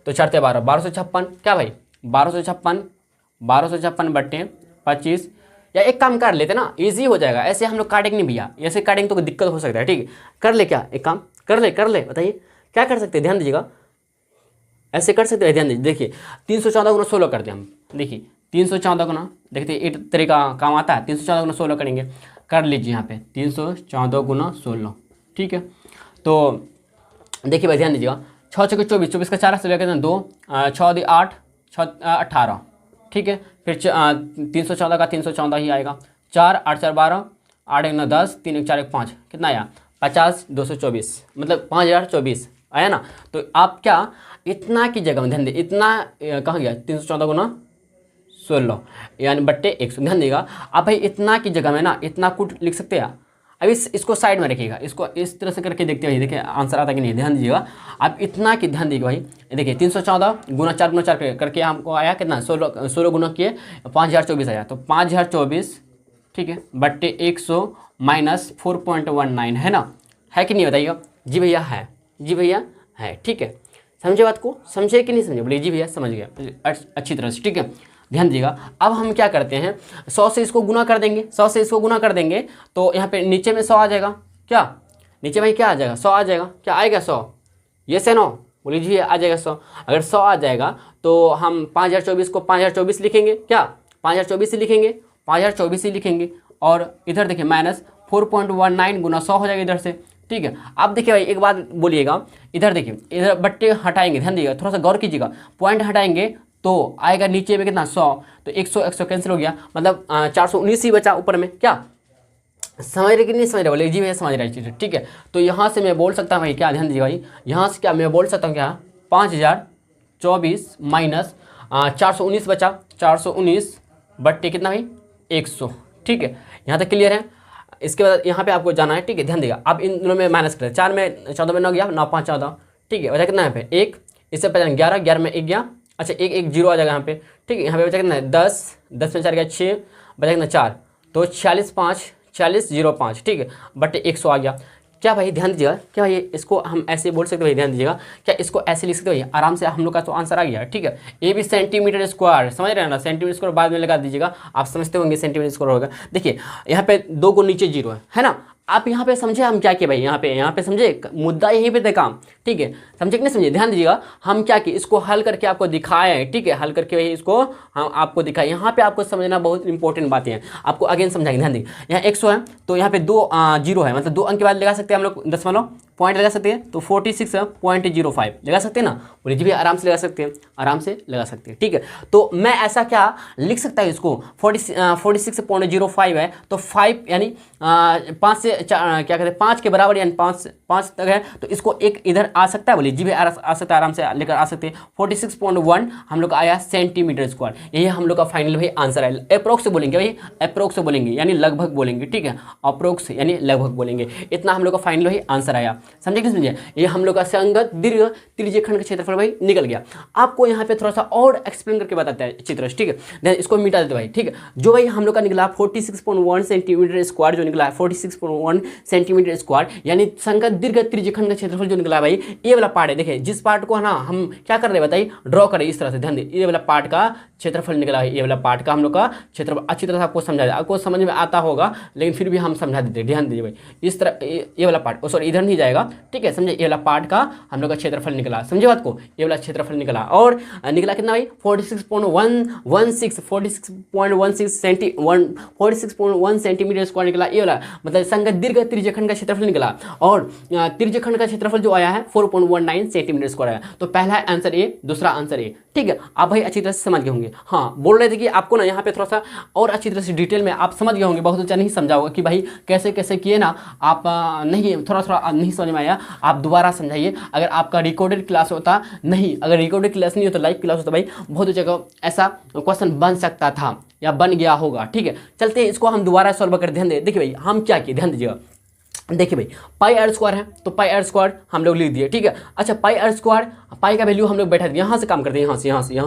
तो 4 ते 12, 1256, क्या भाई 1256 बट्टे 25, या एक काम कर लेते ना, इजी हो जाएगा, ऐसे हम लोग काटेंगे नहीं भैया, ऐसे काटेंगे तो दिक्कत हो सकता है, ठीक है, कर ले, क्या एक काम कर ले बताइए क्या कर सकते हैं, ध्यान दीजिएगा, ऐसे कर सकते हैं, ध्यान दीजिए, देखिए 314 गुना 16 करते हैं हम, देखिए 314 गुना, देखते एक तरीका काम आता है, 314 गुना 16 करेंगे, कर लीजिए यहाँ पे 314 गुना 16, ठीक है, तो देखिए भाई ध्यान दीजिएगा, 6 चौके 24, 24 का 4 से लेकर 2, 6 दी 8, 6 18, ठीक है, फिर 314 का 314 ही आएगा, 4 8 4 12, 8 1 9 10, 3 1 4 1 5, कितना आया 50 224, मतलब 5024 आया ना। तो आप क्या इतना की जगह में ध्यान दे, इतना कहाँ गया 314 गुना 16 यानी बट्टे 100, ध्यान देगा आप भाई, इतना की जगह में ना इतना कुछ लिख सकते हैं। अब इसको साइड में रखिएगा, इसको इस तरह से करके देखते हैं, देखिए आंसर आता कि नहीं, ध्यान दीजिएगा आप, इतना की ध्यान दीजिएगा भाई, देखिए 314 गुना 4 करके हमको आया कितना, 16 गुना किए 5024 आया, तो 5024, ठीक है, बट्टे 100 माइनस 4.19 है ना, है कि नहीं बताइएगा, जी भैया है, जी भैया है, ठीक है, समझे बात को, समझे कि नहीं समझे, बोलिए जी भैया समझ गया अच्छी तरह से, ठीक है, ध्यान दीजिएगा। अब हम क्या करते हैं, 100 से इसको गुना कर देंगे, 100 से इसको गुना कर देंगे, तो यहाँ पे नीचे में 100 आ जाएगा, क्या नीचे में क्या आ जाएगा, 100 आ जाएगा, क्या आएगा 100, ये से नो, बोलिए जी आ जाएगा 100, अगर 100 आ जाएगा तो हम 5024 को 5024 लिखेंगे, क्या 5024 ही लिखेंगे, 5024 ही लिखेंगे, और इधर देखिए माइनस 4.19 गुना 100 हो जाएगा इधर से, ठीक है। अब देखिए भाई एक बात बोलिएगा, इधर देखिए, इधर बट्टे हटाएंगे, ध्यान दीजिएगा, थोड़ा सा गौर कीजिएगा, पॉइंट हटाएंगे तो आएगा नीचे में कितना 100, तो 100 कैंसिल हो गया, मतलब 419 ही बचा ऊपर में, क्या समझ रहे कि नहीं समझ रहे, बोले जी भैया समझ रहे चीज़, ठीक है। तो यहाँ से मैं बोल सकता हूँ भाई, क्या ध्यान दीजिएगा भाई, यहाँ से क्या मैं बोल सकता हूँ, क्या 5024 माइनस 419 बचा, 419 बट्टे कितना भाई 100, ठीक है, यहाँ तक क्लियर है। इसके बाद यहाँ पे आपको जाना है, ठीक है, ध्यान देगा, अब इन दोनों में माइनस करें, 4 में 14 में 9 गया, 9 5 14, ठीक है, बचा कितना यहाँ पे 1, इससे पहले 11, 11 में 1 गया, अच्छा 1 1 0 आ जाएगा यहाँ पे, ठीक है, यहाँ पे बचा कितना है 10, 10 में 4 गया 6, बचा कितना 4, तो 46 5 46 05, ठीक है, बट 100 आ गया, क्या भाई ध्यान दीजिएगा, क्या भाई इसको हम ऐसे बोल सकते भाई, ध्यान दीजिएगा, क्या इसको ऐसे लिख सकते भाई, आराम से हम लोग का तो आंसर आ गया, ठीक है। ये भी सेंटीमीटर स्क्वायर, समझ रहे हैं ना, सेंटीमीटर स्क्वायर बाद में लगा दीजिएगा, आप समझते होंगे सेंटीमीटर स्क्वायर होगा। देखिए यहाँ पे 2 को नीचे 0 है ना, आप यहाँ पे समझे हम क्या किए भाई, यहाँ पे समझे, मुद्दा यहीं पे थे काम, ठीक है, समझे कि नहीं समझे, ध्यान दीजिएगा, हम क्या किए इसको हल करके आपको दिखाए, ठीक है, हल करके भाई इसको हम आपको दिखाए, यहाँ पे आपको समझना बहुत इंपॉर्टेंट बातें हैं, आपको अगेन समझाएंगे, ध्यान दीजिए, यहाँ 100 है तो यहाँ पे 2 0 है, मतलब 2 अंक के बाद लगा सकते हैं हम लोग दशमलव पॉइंट लगा सकते हैं, तो 46.05 लगा सकते हैं ना, बोलिए जी भी आराम से लगा सकते हैं, आराम से लगा सकते हैं, ठीक है। तो मैं ऐसा क्या लिख सकता हूँ इसको, 46.05 है तो 5 यानी 5 से क्या कहते हैं 5 के बराबर, यानी 5 तक है, तो इसको एक इधर आ सकता है, बोलिए जी भी आ सकता है, आराम से लेकर आ सकते हैं। 46.1 हम लोग का आया सेंटीमीटर स्क्वायर, यही हम लोग का फाइनल भाई आंसर है। अप्रोक्स बोलेंगे भाई, अप्रोक्स बोलेंगे यानी लगभग बोलेंगे, ठीक है, अप्रोक्स यानी लगभग बोलेंगे, इतना हम लोग का फाइनल भाई आंसर आया, समझे कि समझे, ये हम लोग का संगत दीर्घ त्रिज्यीय खंड का क्षेत्रफल भाई निकल गया। आपको यहाँ पे थोड़ा सा और एक्सप्लेन करके बताते हैं अच्छी तरह से, ठीक है, इसको मिटा देते भाई, ठीक है, जो भाई हम लोग का निकला 46.1 सेंटीमीटर स्क्वायर, जो निकला है 46.1 सेंटीमीटर स्क्वायर, यानी संगत दीर्घ त्रिज्यीय खंड का क्षेत्रफल जो निकला भाई, ये वाला पार्ट है, देखिए जिस पार्ट को ना हम क्या कर रहे हैं बताइए, ड्रॉ करें इस तरह से, ध्यान दे, ये वाला पार्ट का क्षेत्रफल निकला है, ये वाला पार्ट का हम लोग का क्षेत्रफल अच्छी तरह से आपको समझा दिया, आपको समझ में आता होगा लेकिन फिर भी हम समझा देते हैं, ध्यान दीजिए भाई, इस तरह ये वाला पार्ट, सॉरी इधर नहीं जाएगा, जाएगा, ठीक है, समझे। ये वाला पार्ट का हम लोग का क्षेत्रफल निकला, समझे बात को, ये वाला क्षेत्रफल निकला। और निकला कितना भाई 46.1 सेंटीमीटर स्क्वायर निकला, ये वाला मतलब संगत दीर्घ त्रिज्यखंड का क्षेत्रफल निकला। और त्रिज्यखंड का क्षेत्रफल जो आया है 4.19 सेंटीमीटर स्क्वायर आया। तो पहला आंसर ए, दूसरा आंसर ए, ठीक है। आप भाई अच्छी तरह से समझ गए होंगे। हाँ, बोल रहे थे कि आपको ना यहाँ पे थोड़ा सा और अच्छी तरह से डिटेल में आप समझ गए होंगे, बहुत अच्छा नहीं समझा होगा कि भाई कैसे कैसे किए ना आप, नहीं थोड़ा थोड़ा नहीं समझ में आया, आप दोबारा समझाइए। अगर आपका रिकॉर्डेड क्लास होता, नहीं अगर रिकॉर्डेड क्लास नहीं होता, लाइव क्लास होता, भाई बहुत जगह ऐसा क्वेश्चन बन सकता था या बन गया होगा, ठीक है। चलते हैं इसको हम दोबारा सॉल्व कर, ध्यान दे। देखिए भाई हम क्या किए, ध्यान दीजिएगा। देखिए भाई पाई आर स्क्वायर है तो पाई आर स्क्वायर हम लोग लिख दिए, ठीक है। अच्छा पाई आर स्क्वायर, पाई का वैल्यू हम लोग बैठा दिए, यहाँ से काम करते हैं, यहाँ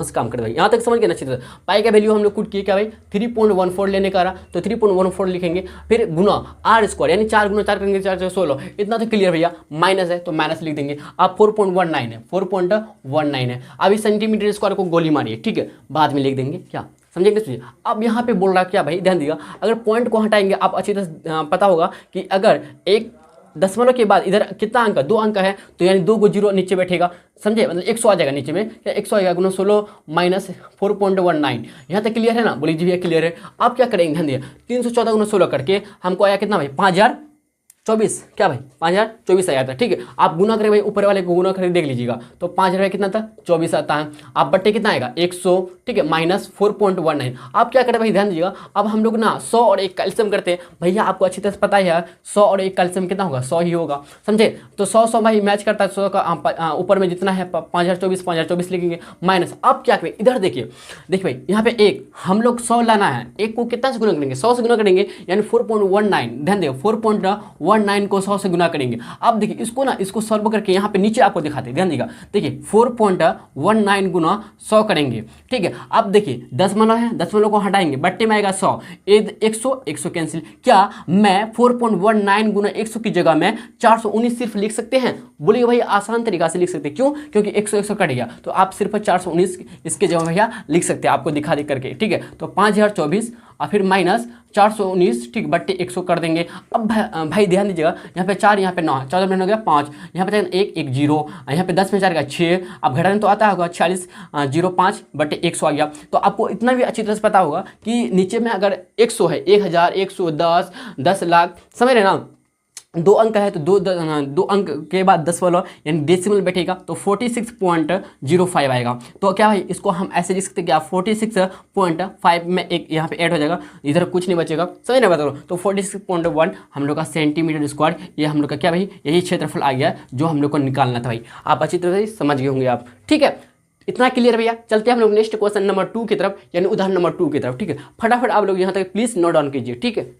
से काम करते हैं, यहाँ तक समझ गए ना अच्छी तरह। पाई का वैल्यू हम लोग कुछ किए क्या भाई 3.14 लेने का रहा, तो 3.14 लिखेंगे, फिर गुना आर स्क्वायर यानी 4 गुना 4 करेंगे, 4 4 16, इतना तो क्लियर भैया। माइनस है तो माइनस लिख देंगे। अब 4.19 है, 4.19 है। अभी सेंटीमीटर स्क्वायर को गोली मारिए, ठीक है, बाद में लिख देंगे, क्या समझेंगे सुनिए। अब यहाँ पे बोल रहा क्या भाई, ध्यान दीजिएगा, अगर पॉइंट को हटाएंगे, आप अच्छी तरह पता होगा कि अगर एक दशमलव के बाद इधर कितना अंक, 2 अंक है, तो यानी 2 को 0 नीचे बैठेगा, समझे, मतलब 100 आ जाएगा नीचे में, क्या 100 आएगा, गुना 16 माइनस 4.19। यहाँ तक क्लियर है ना, बोलिए जी भैया क्लियर है। आप क्या करेंगे, ध्यान दिए, 314 गुना 16 करके हमको आया कितना भाई 5024, क्या भाई 5024 आया था, ठीक है। आप गुना करें भाई, ऊपर वाले को गुना करके देख लीजिएगा, तो 5 रुपये कितना था 24 आता है। आप बट्टे कितना आएगा 100, ठीक है, माइनस 4.19। आप क्या करें भाई, ध्यान दीजिएगा, अब हम लोग ना 100 और 1 का एलसीएम करते हैं। भैया आपको अच्छी तरह से पता है 100 और 1 का एलसीएम कितना होगा, 100 ही होगा, समझे। तो 100 भाई मैच करता है 100 का, ऊपर में जितना है 5024 लिखेंगे, माइनस। अब क्या करें, इधर देखिए भाई यहाँ पे 1 हम लोग 100 लाना है, 1 को कितना से गुना करेंगे 100 से गुना करेंगे, यानी 4.19, ध्यान दें 4.19 को 100 से गुना करेंगे। अब देखिए इसको ना, इसको सॉल्व करके यहाँ पे नीचे आपको दिखाते हैं, ध्यान दीजिएगा। देखिए 4.19 गुना 100 करेंगे, ठीक है। अब देखिए दशमलव है, दशमलव को हटाएंगे, बट्टे में आएगा 100, 100 कैंसिल। क्या मैं 4.19 गुना 100 की जगह में 419 सिर्फ लिख सकते हैं, बोलिए भाई आसान तरीका से लिख सकते हैं, क्यों, क्योंकि 100 कट गया, तो आप सिर्फ 419 इसके जगह भैया लिख सकते हैं, आपको दिखा दे करके, ठीक है। तो 5024 और फिर माइनस 419, ठीक, बट्टे 100 कर देंगे। अब भाई ध्यान दीजिएगा, यहाँ पे 4, यहाँ पे 9, 14 में हो गया 5, यहाँ पे 1 0, यहाँ पे 10 में 4 का 6, अब घटाने तो आता होगा 46 05 बट्टे 100 आ गया। तो आपको इतना भी अच्छी तरह से पता होगा कि नीचे में अगर 100 है, 1000, 110, 10 लाख, समझ रहे ना, 2 अंक है तो 2 अंक के बाद दशमलव यानी डेसिमल बैठेगा, तो 46.05 आएगा। तो क्या भाई इसको हम ऐसे लिख सकते हैं, क्या 46.5 में एक यहाँ पे ऐड हो जाएगा, इधर कुछ नहीं बचेगा, समझ ना बता। तो 46.1 हम लोग का सेंटीमीटर स्क्वायर, ये हम लोग का क्या भाई यही क्षेत्रफल आ गया जो हम लोग को निकालना था भाई। आप अच्छी तरह से समझ गए होंगे आप, ठीक है, इतना क्लियर भैया। चलते हैं हम लोग नेक्स्ट क्वेश्चन नंबर 2 की तरफ, यानी उदाहरण नंबर 2 की तरफ, ठीक है। फटाफट आप लोग यहाँ तक प्लीज नोट डाउन कीजिए, ठीक है।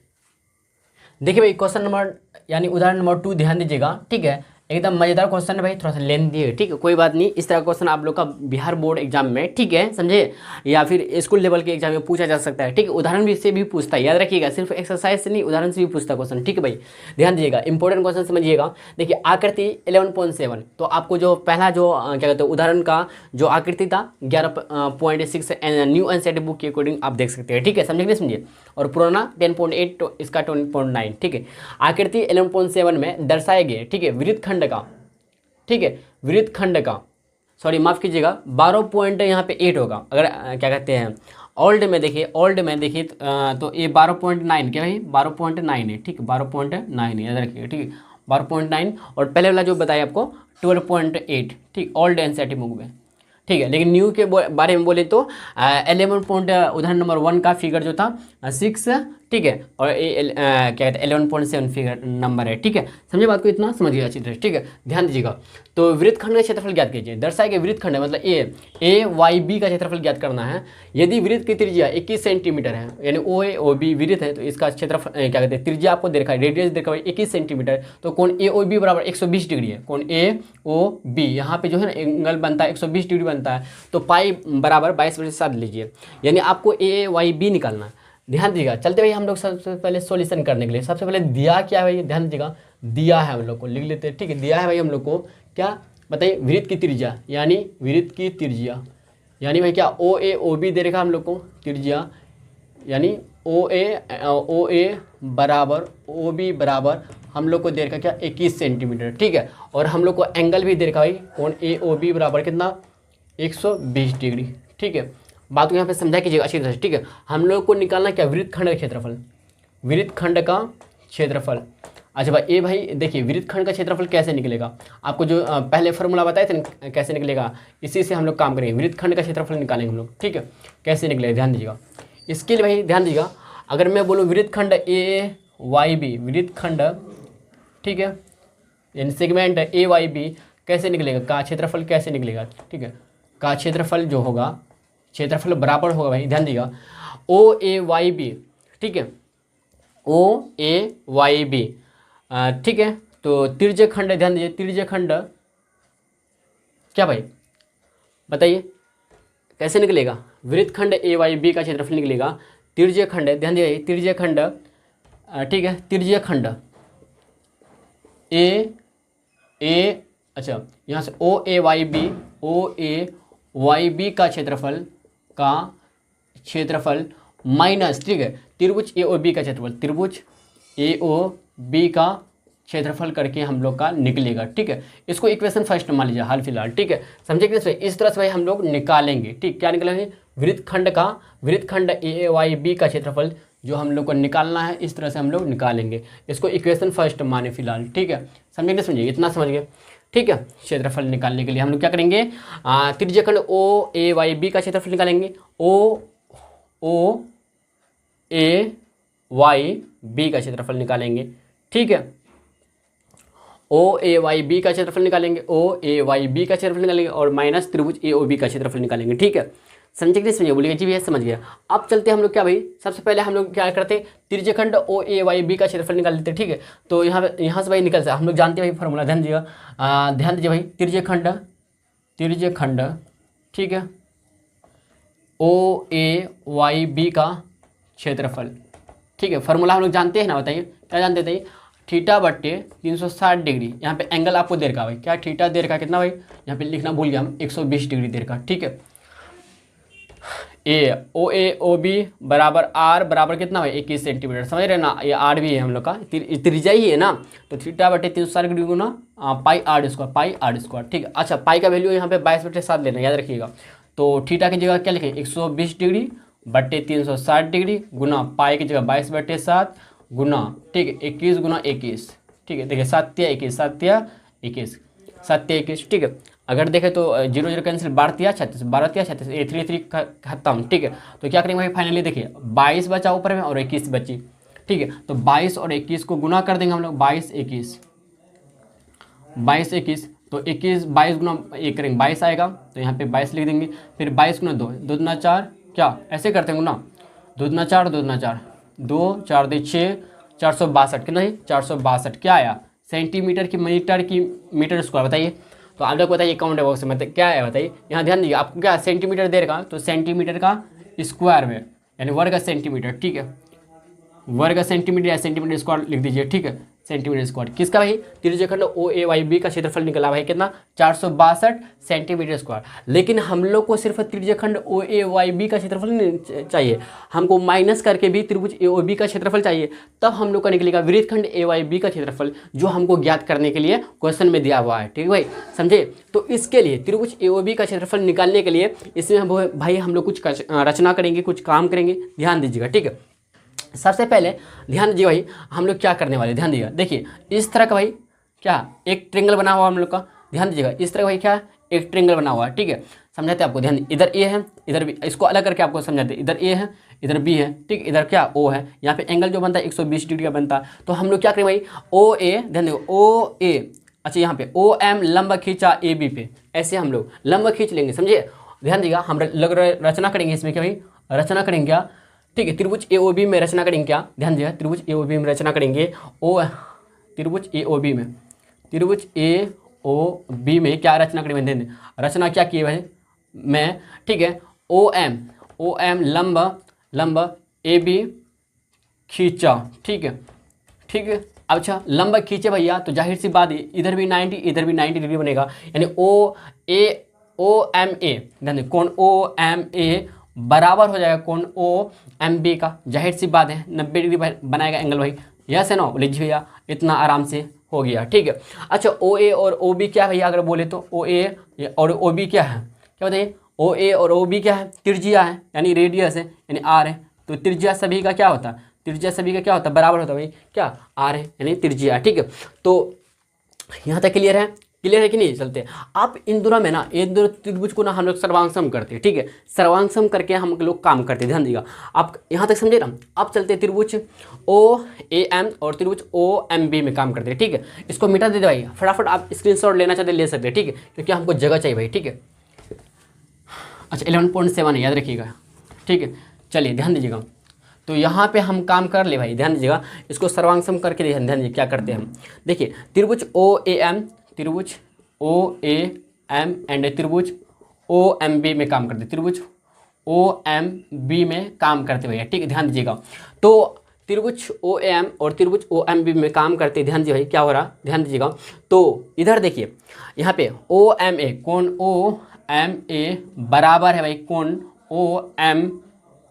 देखिए भाई क्वेश्चन नंबर यानी उदाहरण नंबर 2 ध्यान दीजिएगा, ठीक है, एकदम मजेदार क्वेश्चन है भाई, थोड़ा सा लेंथी है, ठीक है, कोई बात नहीं। इस तरह का क्वेश्चन आप लोग का बिहार बोर्ड एग्जाम में, ठीक है, समझे, या फिर स्कूल लेवल के एग्जाम में पूछा जा सकता है, ठीक है। उदाहरण भी से भी पूछता है, याद रखिएगा, सिर्फ एक्सरसाइज से नहीं, उदाहरण से भी पूछता है क्वेश्चन, ठीक है भाई, ध्यान दीजिएगा, इंपॉर्टेंट क्वेश्चन समझिएगा। देखिए आकृति 11.7, तो आपको जो पहला जो क्या कहते हैं उदाहरण का जो आकृति था 11.6 न्यू एनसीईआरटी बुक के अकॉर्डिंग आप देख सकते हैं, ठीक है, समझे समझिए। और पुराना 10.8 तो इसका 20.9, ठीक है। आकृति 11.7 में दर्शाए गए, ठीक है, वृत्तखंड का, ठीक है, वृत्तखंड का, सॉरी माफ कीजिएगा 12 यहाँ पे 8 होगा, अगर क्या कहते हैं ओल्ड में देखिए, तो ये 12.9 क्या भाई 12.9 है, ठीक है, 12.9 है, याद रखिएगा, ठीक है, 12.9। और पहले वाला जो बताया आपको 12.8, ठीक, ओल्ड एनसीईआरटी बुक में, ठीक है। लेकिन न्यू के बारे में बोले तो 11 पॉइंट उदाहरण नंबर 1 का फिगर जो था 6, ठीक है, और क्या कहते हैं 11.7 फिगर नंबर है, ठीक है, समझे बात को, इतना समझिए अच्छी तरह, ठीक है, ध्यान दीजिएगा। तो वृत्तखंड का क्षेत्रफल ज्ञात कीजिए, दर्शाए गए वृत्तखंड है मतलब ए वाई बी का क्षेत्रफल ज्ञात करना है। यदि वृत्त की त्रिज्या 21 सेंटीमीटर है, यानी ओ ए ओ बी वृत्त है, तो इसका क्षेत्रफल क्या कहते हैं त्रिज्या आपको दे रखा है, रेडियस दे रखा है 21 सेंटीमीटर, तो कोण ए ओ बी बराबर 120 डिग्री है, कोण ए ओ बी यहाँ पे जो है ना एंगल बनता है 120 डिग्री बनता है, तो पाई बराबर 22/7 लीजिए, यानी आपको ए वाई बी निकालना है। ध्यान दीजिएगा, चलते भाई हम लोग सबसे पहले सॉल्यूशन करने के लिए, सबसे पहले दिया क्या है भाई, ध्यान दीजिएगा, दिया है हम लोग को, लिख लेते हैं, ठीक है। दिया है भाई हम लोग को क्या बताइए, वृत्त की त्रिज्या, यानी वृत्त की त्रिज्या, यानी भाई क्या ओ ए ओ बी दे रखा हम लोग को त्रिज्या, यानी ओ ए बराबर ओ बी बराबर हम लोग को दे रखा क्या 21 सेंटीमीटर, ठीक है। और हम लोग को एंगल भी दे रखा भाई कोण AOB बराबर कितना 120 डिग्री, ठीक है। बात को यहाँ पे समझा कीजिएगा अच्छी तरह से, ठीक है। हम लोग को निकालना क्या वृत्तखंड का क्षेत्रफल, वृत्तखंड का क्षेत्रफल। अच्छा भाई ये भाई देखिए वृत्तखंड का क्षेत्रफल कैसे निकलेगा, आपको जो पहले फॉर्मूला बताए थे ना कैसे निकलेगा, इसी से हम लोग काम करेंगे। वृत्तखंड का क्षेत्रफल निकालेंगे हम लोग, ठीक है। कैसे निकलेगा ध्यान दीजिएगा। इसके लिए भाई ध्यान दीजिएगा, अगर मैं बोलूँ वृत्तखंड AYB, वृत्तखंड, ठीक है, यानी सेगमेंट AYB कैसे निकलेगा, का क्षेत्रफल कैसे निकलेगा, ठीक है। का क्षेत्रफल जो होगा, क्षेत्रफल बराबर होगा भाई ध्यान दीजिएगा OAYB, ठीक है, OAYB, ठीक है। तो तिर्यकखंड ध्यान दीजिए, तिर्यकखंड क्या भाई बताइए कैसे निकलेगा, वृत्तखंड AYB का क्षेत्रफल निकलेगा। तिर्यकखंड ध्यान दीजिए, तिर्यकखंड, ठीक है, तिर्यकखंड अच्छा यहाँ से OAYB का क्षेत्रफल माइनस, ठीक है, त्रिभुज AOB का क्षेत्रफल, त्रिभुज AOB का क्षेत्रफल करके हम लोग का निकलेगा, ठीक है। इसको इक्वेशन फर्स्ट मान लीजिए हाल फिलहाल, ठीक है। समझे कि इस तरह से भाई हम लोग निकालेंगे, ठीक। क्या निकालेंगे, वृत्तखंड AOYB का क्षेत्रफल जो हम लोग को निकालना है, इस तरह से हम लोग निकालेंगे। इसको इक्वेशन फर्स्ट माने फिलहाल, ठीक है। समझे कि समझिए, इतना समझ गए, ठीक है। क्षेत्रफल निकालने के लिए हम लोग क्या करेंगे, त्रिज्यखंड OAYB का क्षेत्रफल निकालेंगे, OAYB का क्षेत्रफल निकालेंगे, ठीक है। OAYB का क्षेत्रफल निकालेंगे, OAYB का क्षेत्रफल निकालेंगे और माइनस त्रिभुज AOB का क्षेत्रफल निकालेंगे, ठीक है। समझे कि समझिए, बोलिए जी भैया समझ गया। अब चलते हैं हम लोग क्या भाई, सबसे पहले हम लोग क्या करते हैं, त्रिज्यखंड OAYB का क्षेत्रफल निकाल लेते हैं, ठीक है। तो यहाँ से भाई निकल सकता, हम लोग जानते हैं भाई फॉर्मूला, ध्यान दीजिएगा, ध्यान दीजिए भाई, त्रिज्यखंड, ठीक है, OAYB का क्षेत्रफल, ठीक है। फॉर्मूला हम लोग जानते हैं ना, बताइए क्या जानते थे, थीटा बट्टे 360 डिग्री। यहाँ पे एंगल आपको दे रखा भाई, क्या थीटा दे रखा कितना भाई, यहाँ पे लिखना भूल गया हम, 120 डिग्री दे रखा, ठीक है। OAOB बराबर R बराबर कितना भाई 21 सेंटीमीटर, समझ रहे ना, ये R भी है हम लोग का, त्रिज्या ही है ना, तो थीटा बटे 360 डिग्री गुना पाई R स्क्वायर, ठीक है। अच्छा पाई का वैल्यू यहाँ पे 22/7 लेना, याद रखिएगा। तो थीटा की जगह क्या लिखें, 120 डिग्री बट्टे 360 डिग्री गुना पाई की जगह 22/7 गुना, ठीक है, 21 गुना 21, ठीक है। देखिए 7 या 21, 7 या 21, 7 या 21, ठीक है। अगर देखें तो 0 0 कैंसिल, 12 या 36, 12 या 36, 3 3 खत्म, ठीक है। तो क्या करेंगे भाई फाइनली, देखिए 22 बचा ऊपर में और 21 बची, ठीक है। तो 22 और 21 को गुना कर देंगे हम लोग, 22 21, तो 21 22 गुना 1 करेंगे 22 आएगा, तो यहाँ पे 22 लिख देंगे। फिर 22 गुना 2, 2 दूना 4, क्या ऐसे करते हैं ना, 2 दूना 4, 2 दूना 4, 2 4 दे 6, 462, कितना है 462, क्या आया सेंटीमीटर की मीटर स्क्वायर, बताइए। तो आप लोग बताइए कमेंट बॉक्स में क्या है बताइए। यहाँ ध्यान दीजिए, आपको क्या सेंटीमीटर दे रखा, तो सेंटीमीटर का स्क्वायर में यानी वर्ग सेंटीमीटर, ठीक है, वर्ग सेंटीमीटर या सेंटीमीटर स्क्वायर लिख दीजिए, ठीक है, सेंटीमीटर स्क्वायर। किसका भाई, त्रिज्यखंड OAYB का क्षेत्रफल निकला भाई कितना 462 सेंटीमीटर स्क्वायर। लेकिन हम लोग को सिर्फ त्रिज्यखंड OAYB का क्षेत्रफल नहीं चाहिए, हमको माइनस करके भी त्रिभुज AOB का क्षेत्रफल चाहिए, तब हम लोग का निकलेगा वृत्तखंड AYB का क्षेत्रफल, जो हमको ज्ञात करने के लिए क्वेश्चन में दिया हुआ है, ठीक है भाई, समझे। तो इसके लिए त्रिभुज AOB का क्षेत्रफल निकालने के लिए इसमें भाई हम लोग कुछ रचना करेंगे, कुछ काम करेंगे, ध्यान दीजिएगा, ठीक है। सबसे पहले ध्यान दीजिए भाई, हम लोग क्या करने वाले, ध्यान दीजिएगा। देखिए इस तरह का भाई क्या एक ट्रेंगल बना हुआ हम लोग का, ध्यान दीजिएगा, इस तरह का भाई क्या एक ट्रेंगल बना हुआ है, ठीक है। समझाते आपको, ध्यान, इधर A है, इधर B, इसको अलग करके आपको समझाते, इधर A है, इधर B है, ठीक, इधर क्या O है। यहाँ पे एंगल जो बनता है 120 डिग्री का बनता है। तो हम लोग क्या करें भाई, OA, ध्यान देखो OA, अच्छा यहाँ पे OM लंब खींचा AB पे, ऐसे हम लोग लंब खींच लेंगे, समझे। ध्यान दीजिएगा, हम रचना करेंगे इसमें, क्या भाई रचना करेंगे क्या, ठीक है, त्रिभुज AOB में रचना करेंगे क्या, ध्यान दीजिए, त्रिभुज AOB में रचना करेंगे, त्रिभुज AOB में क्या रचना करेंगे, रचना क्या की है मैं, ठीक है, OM लंब AB खींचा, ठीक है, ठीक है। अच्छा लंब खींचे भैया, तो जाहिर सी बात है इधर भी 90 इधर भी 90 डिग्री बनेगा, यानी OMA, ध्यान कौन OMA बराबर हो जाएगा कौन OMB का, जाहिर सी बात है 90 डिग्री बनाएगा एंगल भाई, यस है ना, बोले जी भैया इतना आराम से हो गया। ठीक है, अच्छा ओ ए और ओ बी क्या है भैया, अगर बोले तो ओ ए और ओ बी क्या है, क्या बताइए, ओ ए और ओ बी क्या है, त्रिज्या है यानी रेडियस है यानी आर है। तो त्रिज्या सभी का क्या होता है, त्रिज्या सभी का क्या होता है, बराबर होता है भाई क्या, आर है यानी त्रिज्या। ठीक है, तो यहाँ तक क्लियर है, क्लियर है कि नहीं। चलते आप इन दोनों में ना, इन दोनों त्रिभुज को ना हम लोग सर्वांगसम करते हैं। ठीक है, सर्वांगसम करके हम लोग काम करते हैं, ध्यान दीजिएगा आप यहाँ तक समझे ना। आप चलते हैं त्रिभुज ओ ए एम और त्रिभुज ओ एम बी में काम करते हैं। ठीक है, इसको मिटा देते भाई, फटाफट आप स्क्रीनशॉट लेना चाहते ले सकते हैं। ठीक है, क्योंकि हमको जगह चाहिए भाई। ठीक है, अच्छा 11.7 है, याद रखिएगा। ठीक है, चलिए ध्यान दीजिएगा। तो यहाँ पे हम काम कर ले भाई, ध्यान दीजिएगा, इसको सर्वांगसम करके ध्यान दीजिए क्या करते हैं हम। देखिए त्रिभुज ओ ए एम, त्रिभुज ओ ए एम एंड त्रिभुज ओ एम बी में काम करते, त्रिभुज ओ एम बी में काम करते भैया। ठीक है, ध्यान दीजिएगा। तो त्रिभुज ओ एम और त्रिभुज ओ एम बी में काम करते, ध्यान दीजिए भाई क्या हो रहा, ध्यान दीजिएगा। तो इधर देखिए यहाँ पे ओ एम ए, कोण ओ एम ए बराबर है भाई कोण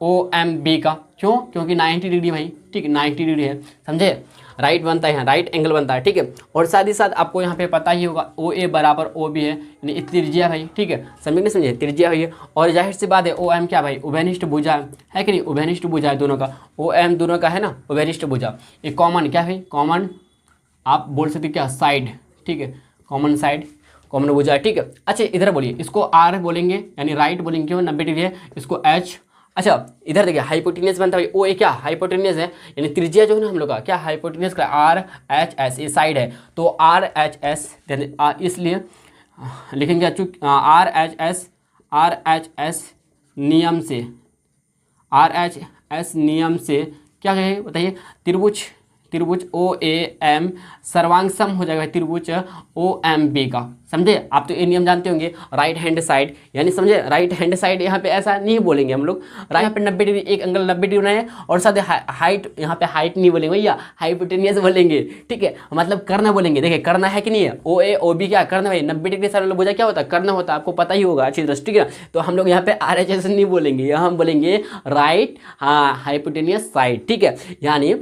ओ एम बी का। क्यों, क्योंकि 90 डिग्री भाई। ठीक है, 90 डिग्री है, समझे, राइट बनता है यहाँ, राइट एंगल बनता है। ठीक है, और साथ ही साथ आपको यहाँ पे पता ही होगा ओ ए बराबर ओ बी है यानी त्रिज्या भाई। ठीक है, समझे नहीं समझे, त्रिज्या भाई है। और जाहिर सी बात है ओ एम क्या भाई, उभयनिष्ठ भुजा है कि नहीं, उभयनिष्ठ भुजा है दोनों का, ओ एम दोनों का है ना उभयनिष्ठ भुजा। ये कॉमन क्या है, कॉमन आप बोल सकते क्या, साइड। ठीक है, कॉमन साइड, कॉमन भुजा। ठीक है, अच्छा इधर बोलिए, इसको आर बोलेंगे यानी राइट बोलेंगे, क्यों 90 डिग्री है, इसको एच। अच्छा इधर देखिए हाइपोटेन्यूस बनता है भाई, ओ ए क्या हाइपोटेन्यूस है यानी त्रिज्या जो है ना हम लोग का क्या हाइपोटेन्यूस का, आर एच एस, ये साइड है तो आर एच एस, इसलिए लिखेंगे चूँकि आर एच एस नियम से, आर एच एस नियम से क्या कहे बताइए, त्रिभुज ओ ए एम सर्वांगसम हो जाएगा त्रिभुज ओ एम बी का। समझे, आप तो ये नियम जानते होंगे, राइट हैंड साइड यानी, समझे, राइट हैंड साइड यहाँ पे ऐसा नहीं बोलेंगे हम लोग, राइट यहाँ पे 90 डिग्री, एक एंगल 90 डिग्री बनाए और साथ हाइट, यहाँ पे हाइट नहीं बोलेंगे भैया, हाइपोटेनियस बोलेंगे। ठीक है, मतलब करना बोलेंगे। देखिए करना है कि नहीं है, ओ ए ओ बी क्या करना भाई, 90 डिग्री साइड बोझा क्या होता है, करना होता है, आपको पता ही होगा अच्छी तरह। ठीक है, तो हम लोग यहाँ पे आर एच एस नहीं बोलेंगे, यहाँ हम बोलेंगे राइट हाइपोटेनियस साइड। ठीक है, यानी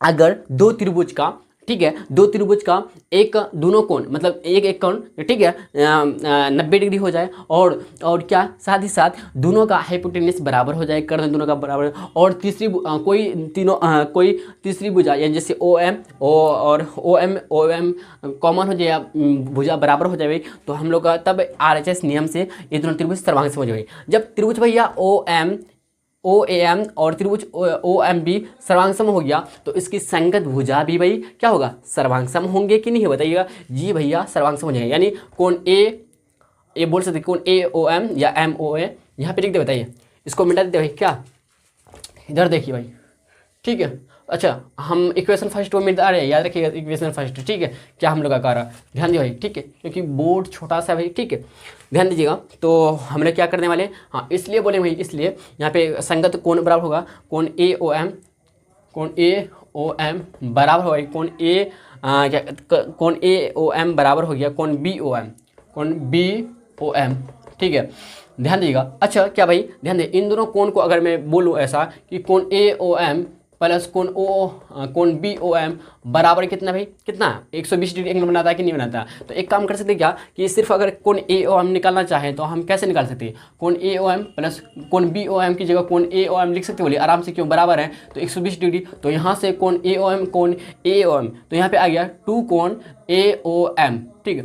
अगर दो त्रिभुज का, ठीक है, दो त्रिभुज का एक दोनों कोण मतलब एक कोण, ठीक है, 90 डिग्री हो जाए और क्या साथ ही साथ दोनों का हाइपोटेन्यूस बराबर हो जाए, कर्ण दोनों का बराबर, और तीसरी कोई तीसरी भुजा यानी जैसे ओ एम और ओ एम कॉमन हो जाए, भुजा बराबर हो जाए, तो हम लोग का तब आर एच एस नियम से ये दोनों त्रिभुज सर्वांगसम हो जाए। जब त्रिभुज भैया ओ ए एम और त्रिभुज ओ एम बी सर्वांगसम हो गया तो इसकी संगत भुजा भी भाई क्या होगा, सर्वांगसम होंगे कि नहीं, बताइएगा जी भैया सर्वांगसम हो जाएंगे। यानी कोण ए बोल सकते कोण ए ओ एम या एम ओ ए, यहाँ पे लिख दे, बताइए इसको मिटा देते भाई क्या, इधर देखिए भाई। ठीक है, अच्छा हम इक्वेशन फर्स्ट वो मिटा रहे हैं, याद रखिएगा इक्वेशन फर्स्ट। ठीक है, क्या हम लोग का कार्य ध्यान दिए भाई। ठीक है, क्योंकि बोर्ड छोटा सा भाई। ठीक है, ध्यान दीजिएगा। तो हम लोग क्या करने वाले, हाँ इसलिए बोले भाई, इसलिए यहाँ पे संगत कोण बराबर होगा कोण ए ओ एम बराबर होगा कोण ए ओ एम बराबर हो गया कोण बी ओ एम। ठीक है, ध्यान दीजिएगा। अच्छा क्या भाई ध्यान दे, इन दोनों कोण को अगर मैं बोलूँ ऐसा कि कोण ए ओ एम प्लस कोण बी ओ एम बराबर कितना भाई, कितना 120 डिग्री एंगल बनाता है कि नहीं बनाता। तो एक काम कर सकते हैं क्या कि सिर्फ अगर कोण ए ओ एम निकालना चाहें तो हम कैसे निकाल सकते हैं, कोण ए ओ एम प्लस कोण बी ओ एम की जगह कोण ए ओ एम लिख सकते बोलिए आराम से, क्यों बराबर है तो 120 डिग्री। तो यहाँ से कोण ए ओ एम तो यहाँ पे आ गया 2 कोण ए ओ एम। ठीक है,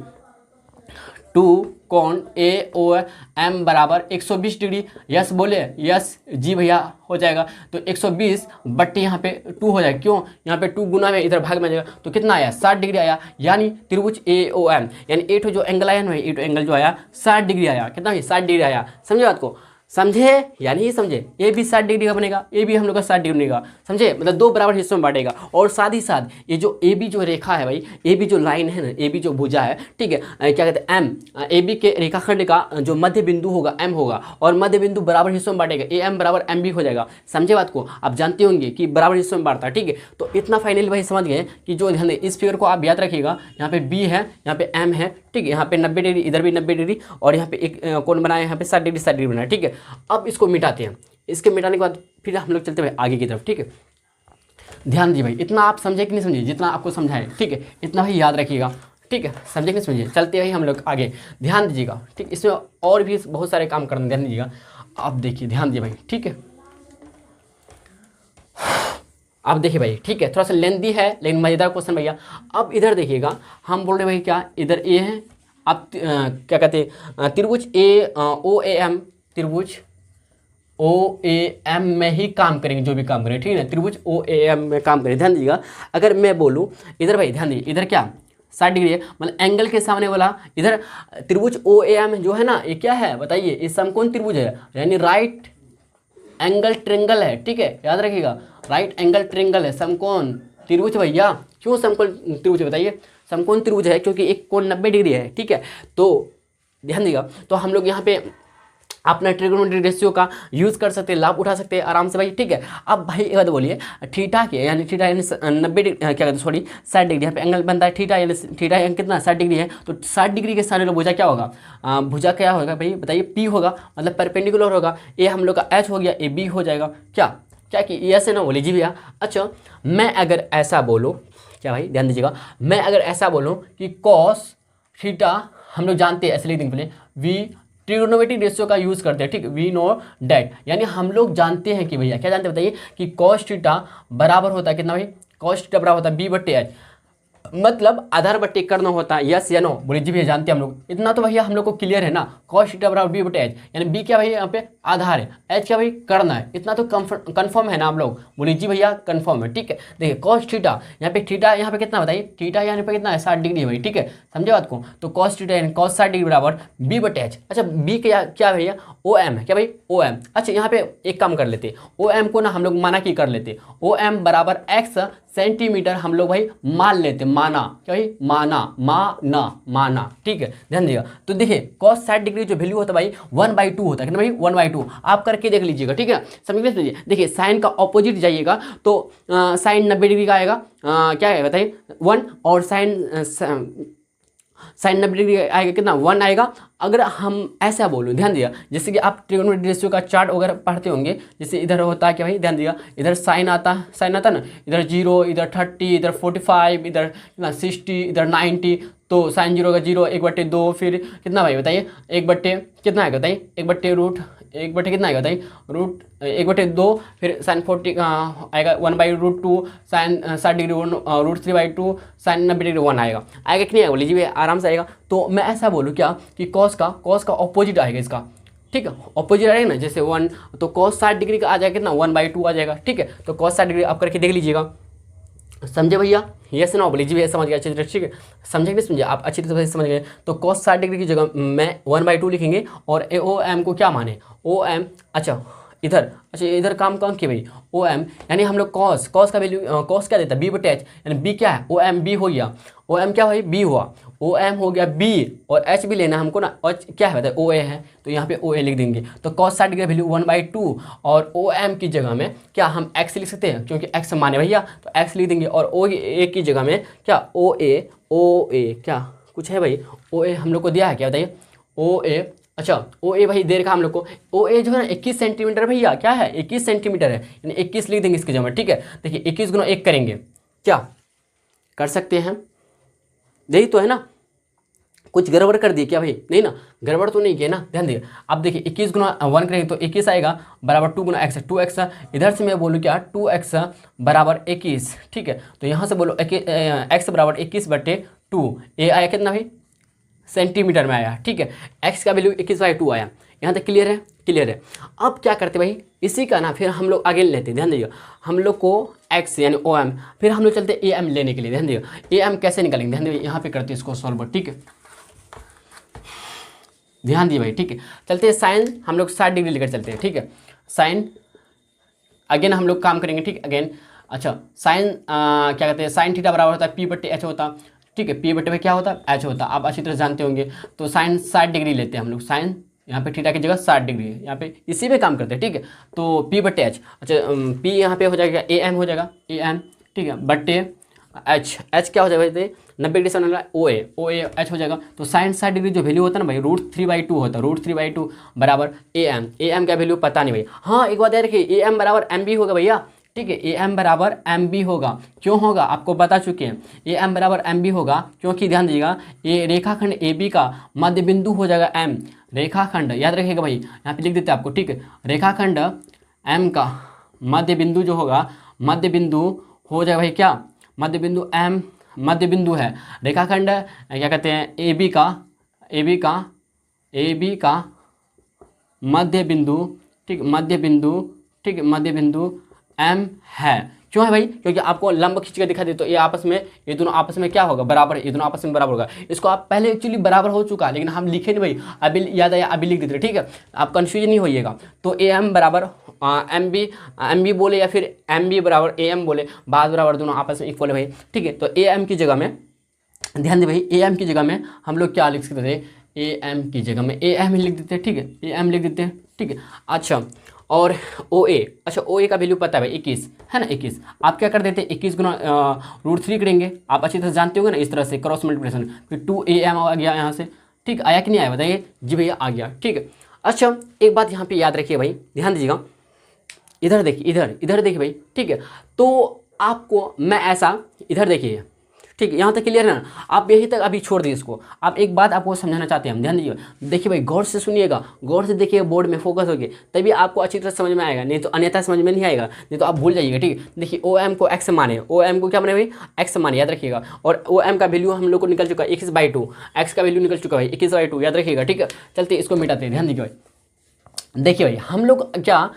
2 कोण ए ओ एम बराबर 120 डिग्री। यस बोले, यस जी भैया हो जाएगा। तो 120 बट्टे यहाँ पे 2 हो जाएगा, क्यों यहाँ पे 2 गुना में इधर भाग में आ जाएगा, तो कितना आया 60 डिग्री आया। यानी त्रिभुज ए ओ एम यानी ए जो एंगल आया ना, ए एंगल जो आया 60 डिग्री आया। कितना 60 डिग्री आया, समझे बात को, समझे या नहीं समझे। ए भी 60 डिग्री का बनेगा, ए भी हम लोग का 60 डिग्री बनेगा, समझे, मतलब 2 बराबर हिस्सों में बांटेगा। और साथ ही साथ ये जो ए बी जो रेखा है भाई, ए बी जो लाइन है ना, ए बी जो भुजा है, ठीक है, क्या कहते हैं एम, ए बी के रेखाखंड का जो मध्य बिंदु होगा एम होगा, और मध्य बिंदु बराबर हिस्सों में बांटेगा, ए एम बराबर एम बी हो जाएगा। समझे बात को, आप जानते होंगे कि बराबर हिस्सों में बांटता है। ठीक है, तो इतना फाइनली भाई समझ गए कि जो ध्यान इस फिगर को आप याद रखिएगा, यहाँ पे बी है, यहाँ पे एम है, ठीक है, यहाँ पे 90 डिग्री, इधर भी 90 डिग्री, और यहाँ पे एक कोण बनाया, यहाँ पे 60 डिग्री बनाया। ठीक है, अब इसको मिटाते हैं। इसके मिटाने के बाद फिर हम लोग चलते हैं आगे की तरफ। ठीक है, ध्यान दीजिए भाई, इतना आप समझे कि नहीं समझे, जितना आपको समझाए, ठीक है, इतना ही याद रखिएगा, ठीक है, समझे कि नहीं समझिए। चलते हैं हम लोग आगे, ध्यान दीजिएगा, ठीक, इसमें और भी बहुत सारे काम करने, ध्यान दीजिएगा। आप देखिए, ध्यान दीजिए भाई, ठीक है, आप देखिए भाई, ठीक है, थोड़ा सा लेंदी है लेकिन मज़ेदार क्वेश्चन भैया। अब इधर देखिएगा, हम बोल रहे भाई क्या, इधर ए है, आप क्या कहते हैं, त्रिभुज ए ओ ए एम, त्रिभुज ओ ए एम में ही काम करेंगे, जो भी काम करेंगे, ठीक है ना, त्रिभुज ओ ए एम में काम करेंगे। ध्यान दीजिएगा, अगर मैं बोलूँ इधर भाई, ध्यान दीजिए, इधर क्या 60 डिग्री है, मतलब एंगल के सामने वाला इधर त्रिभुज ओ ए एम जो है ना, ये क्या है बताइए, ये समकोण त्रिभुज है, यानी राइट एंगल ट्रेंगल है, ठीक है, याद रखिएगा, राइट एंगल ट्रेंगल है, समकोण त्रिभुज भैया। क्यों समकोण त्रिभुज बताइए, समकोण त्रिभुज है क्योंकि एक कोण 90 डिग्री है, ठीक है। तो ध्यान दीजिएगा, तो हम लोग यहाँ पे अपना ट्रिग्नोमेट्रिक रेशियो का यूज़ कर सकते हैं, लाभ उठा सकते हैं आराम से भाई, ठीक है। अब भाई एक बात बोलिए, थीटा के यानी थीटा यानी 90 डिग्री, क्या कहते हैं, सॉरी 60 डिग्री, यहाँ पे एंगल बनता है थीटा, यानी थीटा यानी कितना 60 डिग्री है, तो 60 डिग्री के सामने भुजा क्या होगा, भुजा क्या होगा भाई बताइए, पी होगा, मतलब परपेंडिकुलर होगा। ए हम लोग का एच हो गया, ए बी हो जाएगा, क्या क्या कि ऐसे ना बोली जी भैया। अच्छा, मैं अगर ऐसा बोलूँ, क्या भाई ध्यान दीजिएगा, मैं अगर ऐसा बोलूँ कि कॉस थीटा, हम लोग जानते हैं ऐसे लिख देंगे पहले, वी ट्रिग्नोमेट्रिक रेशियो का यूज़ करते हैं, ठीक, वी नो डैट, यानी हम लोग जानते हैं कि भैया क्या जानते हैं बताइए, कि कॉस थीटा बराबर होता है कितना भाई, कॉस थीटा बराबर होता है बी बट्टे एच, मतलब आधार बट्टे करना होता है, यस या नो, बोले जी भैया जानते हैं हम लोग, इतना तो भैया हम लोग को क्लियर है ना, कॉस थीटा बराबर बी बटे एच, यानी बी क्या भाई यहाँ पे आधार है, एच क्या भाई करना है, इतना तो कंफर्म है ना आप लोग, बोले जी भैया कंफर्म है, ठीक है। देखिए कॉस थीटा, यहाँ पे थीटा यहाँ पे कितना बताइए, थीटा यहाँ पे कितना है 60 डिग्री है भाई, ठीक है, समझे बात को। तो कॉस थीटा यानी कॉस 60 डिग्री बराबर बी बटे एच। अच्छा, बी क्या भैया, ओ एम है, क्या भाई ओ एम। अच्छा, यहाँ पे एक काम कर लेते, ओ एम को ना हम लोग माना की कर लेते, ओ एम बराबर एक्स सेंटीमीटर हम लोग भाई मान लेते, माना क्या भाई, माना, ठीक है, ध्यान दीजिएगा। तो देखिए cos 60 डिग्री जो वैल्यू होता है भाई 1/2 होता है, कितना भाई 1/2, आप करके देख लीजिएगा, ठीक है, समझिए। देखिए साइन का ऑपोजिट जाइएगा तो साइन 90 डिग्री का आएगा, क्या है बताइए 1, और साइन 90 डिग्री आएगा कितना 1 आएगा। अगर हम ऐसा बोलूँ, ध्यान दिया, जैसे कि आप ट्रिग्नोमेट्रिक रेशियो का चार्ट वगैरह पढ़ते होंगे, जैसे इधर होता है क्या भाई, ध्यान दिया, इधर साइन आता ना, इधर 0, इधर 30, इधर 45, इधर कितना 60, इधर 90, तो साइन 0 का 0, 1/2, फिर कितना भाई बताइए 1/, कितना आएगा बताइए 1/√1 कितना आएगा बताइए रूट 1/2, फिर साइन 40 आएगा 1/√2, साइन 60 डिग्री √3/2, साइन 90 डिग्री 1 आएगा कि नहीं आएगा, बोलिए जी आराम से आएगा। तो मैं ऐसा बोलूँ क्या कि कॉस का ऑपोजिट आएगा इसका, ठीक है, ऑपोजिट आएगा ना, जैसे 1, तो कॉस 60 डिग्री का आ जाएगा कितना 1/2 आ जाएगा, ठीक है। तो कॉस 60 डिग्री आप करके देख लीजिएगा, समझे भैया, यस ना, बोलिए जी भैया समझ गए अच्छी तरह, ठीक है, समझे नहीं समझे आप अच्छी तरह से समझ गए। तो cos 60 डिग्री की जगह मैं 1/2 लिखेंगे, और ओ एम को क्या माने, ओ एम, अच्छा इधर काम किए भाई, ओ एम यानी हम लोग कॉस का वैल्यू, कॉस क्या देता है बी बटे एच, यानी बी क्या है ओ एम बी हो गया, ओ एम क्या भाई बी हुआ, ओ एम हो गया बी, और एच भी लेना हमको ना, एच क्या है बताए ओ ए है, तो यहाँ पे ओ ए लिख देंगे। तो cos 60 डिग्री वैल्यू 1/2, और ओ एम की जगह में क्या हम एक्स लिख सकते हैं, क्योंकि एक्स माने भैया, तो एक्स लिख देंगे, और ओ ए की जगह में क्या ओ ए क्या कुछ है भाई, ओ ए हम लोग को दिया है क्या बताइए, ओ ए, अच्छा ओ ए भाई देर का हम लोग को, ओ ए जो है ना 21 सेंटीमीटर भैया, क्या है 21 सेंटीमीटर है, यानी 21 लिख देंगे इसकी जगह, ठीक है। देखिए 21 गुना 1 करेंगे, क्या कर सकते हैं, यही तो है ना, कुछ गड़बड़ कर दिए क्या भाई, नहीं ना, गड़बड़ तो नहीं किया ना, ध्यान दिए। अब देखिए 21 गुना 1 करेंगे तो 21 आएगा, बराबर 2 गुना एक्स, 2x, इधर से मैं बोलूँ क्या 2x बराबर 21, ठीक है। तो यहाँ से बोलो x बराबर 21/2, ये आया कितना भाई सेंटीमीटर में आया, ठीक है, x का वैल्यू 21/2 आया, यहाँ तक क्लियर है, क्लियर है। अब क्या करते भाई, इसी का ना फिर हम लोग आगे लेते, ध्यान दीजिएगा, हम लोग को x यानी ओ एम, फिर हम लोग चलते ए एम लेने के लिए, ध्यान दीजिएगा ए एम कैसे निकालेंगे, ध्यान दीजिए, यहाँ पे करते हैं इसको सॉल्व, ठीक है, ध्यान दिए भाई, ठीक है। चलते हैं साइन, हम लोग 60 डिग्री लेकर चलते हैं, ठीक है, साइन अगेन हम लोग काम करेंगे, ठीक अगेन। अच्छा साइन क्या कहते हैं, साइन थीटा बराबर होता है पी बटे एच होता, ठीक है, पी बटे में क्या होता है एच होता, आप अच्छी तरह जानते होंगे। तो साइन 60 डिग्री लेते हैं हम लोग, साइन यहाँ पे थीटा की जगह 60 डिग्री है, यहाँ पे इसी पे काम करते हैं, ठीक है। तो पी बटे एच, अच्छा पी यहाँ पे हो जाएगा ए एम हो जाएगा, ए एम, ठीक है, बटे एच क्या हो जाएगा 90 डिग्री से ओ ए एच हो जाएगा। तो साइन 60 डिग्री जो वैल्यू होता है ना भाई √3/2 होता है, √3/2 बराबर ए एम का वैल्यू पता नहीं भाई। हाँ एक बात याद रखिए, ए एम बराबर एम बी होगा भैया, ठीक है। ए एम बराबर एम बी होगा। क्यों होगा आपको बता चुके हैं, ए एम बराबर एम बी होगा क्योंकि ध्यान दीजिएगा ये रेखाखंड ए बी का मध्य बिंदु हो जाएगा एम। रेखाखंड याद रखिएगा भाई, यहाँ पे लिख देते हैं आपको, ठीक है। रेखाखंड एम का मध्य बिंदु जो होगा, मध्य बिंदु हो जाएगा भाई क्या, मध्य बिंदु एम मध्य बिंदु है। रेखाखंड क्या कहते हैं ए बी का मध्य बिंदु, ठीक, मध्य बिंदु, ठीक, मध्य बिंदु एम है। क्यों है भाई, क्योंकि आपको लंब खींच कर दिखा दे तो ये आपस में, ये दोनों आपस में क्या होगा, बराबर है, ये दोनों आपस में बराबर होगा। इसको आप पहले एक्चुअली बराबर हो चुका, लेकिन हम लिखे नहीं भाई, अभी याद आया अभी लिख देते, ठीक है। आप कंफ्यूजन नहीं होइएगा। तो ए एम बराबर एम बी बोले या फिर एम बी बराबर ए एम बोले, बात बराबर, दोनों आपस में इक्वल है भाई, ठीक है। तो ए एम की जगह में ध्यान दे भाई, ए एम की जगह में हम लोग क्या लिख सकते थे, ए एम की जगह में ए एम ही लिख देते हैं, ठीक है, ए एम लिख देते हैं, ठीक है। अच्छा, और ओ ए, अच्छा ओ ए का वैल्यू पता है भाई 21 है ना, 21। आप क्या कर देते हैं 21 गुना √3 करेंगे, आप अच्छी तरह जानते होंगे ना, इस तरह से क्रॉस मल्टीप्लिकेशन, फिर 2am आ गया यहाँ से, ठीक, आया कि नहीं आया बताइए, जी भैया आ गया, ठीक है। अच्छा एक बात यहाँ पे याद रखिए भाई, ध्यान दीजिएगा, इधर देखिए, इधर देखिए भाई, ठीक है। तो आपको मैं ऐसा, इधर देखिए, ठीक है, यहाँ तक क्लियर है ना, आप यहीं तक अभी छोड़ दिए इसको। आप एक बात आपको समझाना चाहते हैं हम, ध्यान दीजिए, देखिए भाई गौर से सुनिएगा, गौर से देखिए, बोर्ड में फोकस होगी, तभी आपको अच्छी तरह समझ में आएगा, नहीं तो अन्यथा समझ में नहीं आएगा, नहीं तो आप भूल जाइएगा, ठीक है। देखिए ओ एम को एक्स माने, ओ एम को क्या माने भाई, एक्स माने, याद रखिएगा। और ओ एम का वैल्यू हम लोग को निकल चुका है 21/2, एक्स का वैल्यू निकल चुका है 21/2, याद रखिएगा, ठीक है। चलते इसको मिटाते हैं, ध्यान दीजिए भाई, देखिए भाई हम लोग क्या,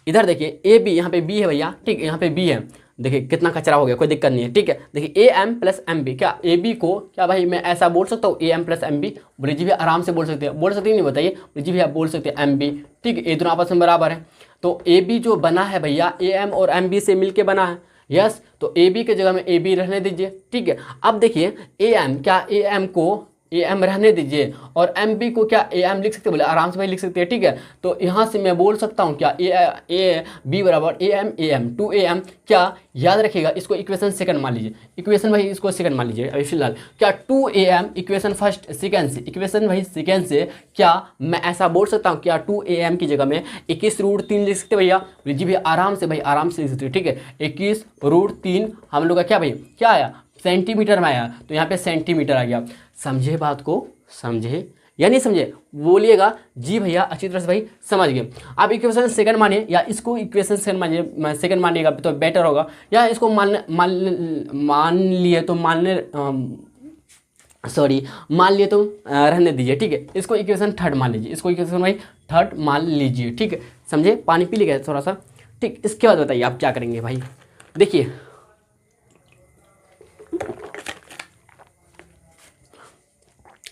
इधर देखिए ए बी, यहाँ पे बी है भैया, ठीक है, यहाँ पे बी है, देखिए कितना कचरा हो गया, कोई दिक्कत नहीं है, ठीक है। देखिए A M plus M B, क्या ए बी को क्या भाई मैं ऐसा बोल सकता हूँ, A M plus M B, ब्रिज भी आराम से बोल सकते हैं, नहीं बताइए, ब्रिज भी आप बोल सकते हैं एम बी, ठीक है, ये दोनों आपस में बराबर है। तो ए बी जो बना है भैया ए एम और एम बी से मिलके बना है, यस। तो ए बी के जगह में ए बी रहने दीजिए, ठीक है। अब देखिए ए एम, क्या ए एम को ए एम रहने दीजिए, और एम बी को क्या ए एम लिख सकते हैं, बोले आराम से भाई लिख सकते हैं, ठीक है। तो यहाँ से मैं बोल सकता हूँ क्या ए बी बराबर ए एम 2am, क्या याद रखिएगा, इसको इक्वेशन सेकंड मान लीजिए, इक्वेशन भाई इसको सेकंड मान लीजिए अभी फिलहाल, क्या 2am इक्वेशन फर्स्ट सेकंड से, इक्वेशन भाई सेकंड से क्या मैं ऐसा बोल सकता हूँ, क्या 2am की जगह में 21√3 लिख सकते भैया, जी भैया आराम से, भाई आराम से लिख सकते हैं, ठीक है। 21√3 हम लोग का क्या भाई क्या आया, सेंटीमीटर में आया, तो यहाँ पे सेंटीमीटर आ गया। समझे बात को, समझे या नहीं समझे, बोलिएगा जी भैया अच्छी तरह से भाई समझ गए। आप इक्वेशन सेकंड मानिए, या इसको इक्वेशन सेकंड मानिएगा तो बेटर होगा, या इसको मान लिए तो मान लिए तो रहने दीजिए, ठीक है। इसको इक्वेशन थर्ड मान लीजिए, इसको इक्वेशन भाई थर्ड मान लीजिए, ठीक है, समझे। पानी पी लीजिए थोड़ा सा, ठीक। इसके बाद बताइए आप क्या करेंगे भाई, देखिए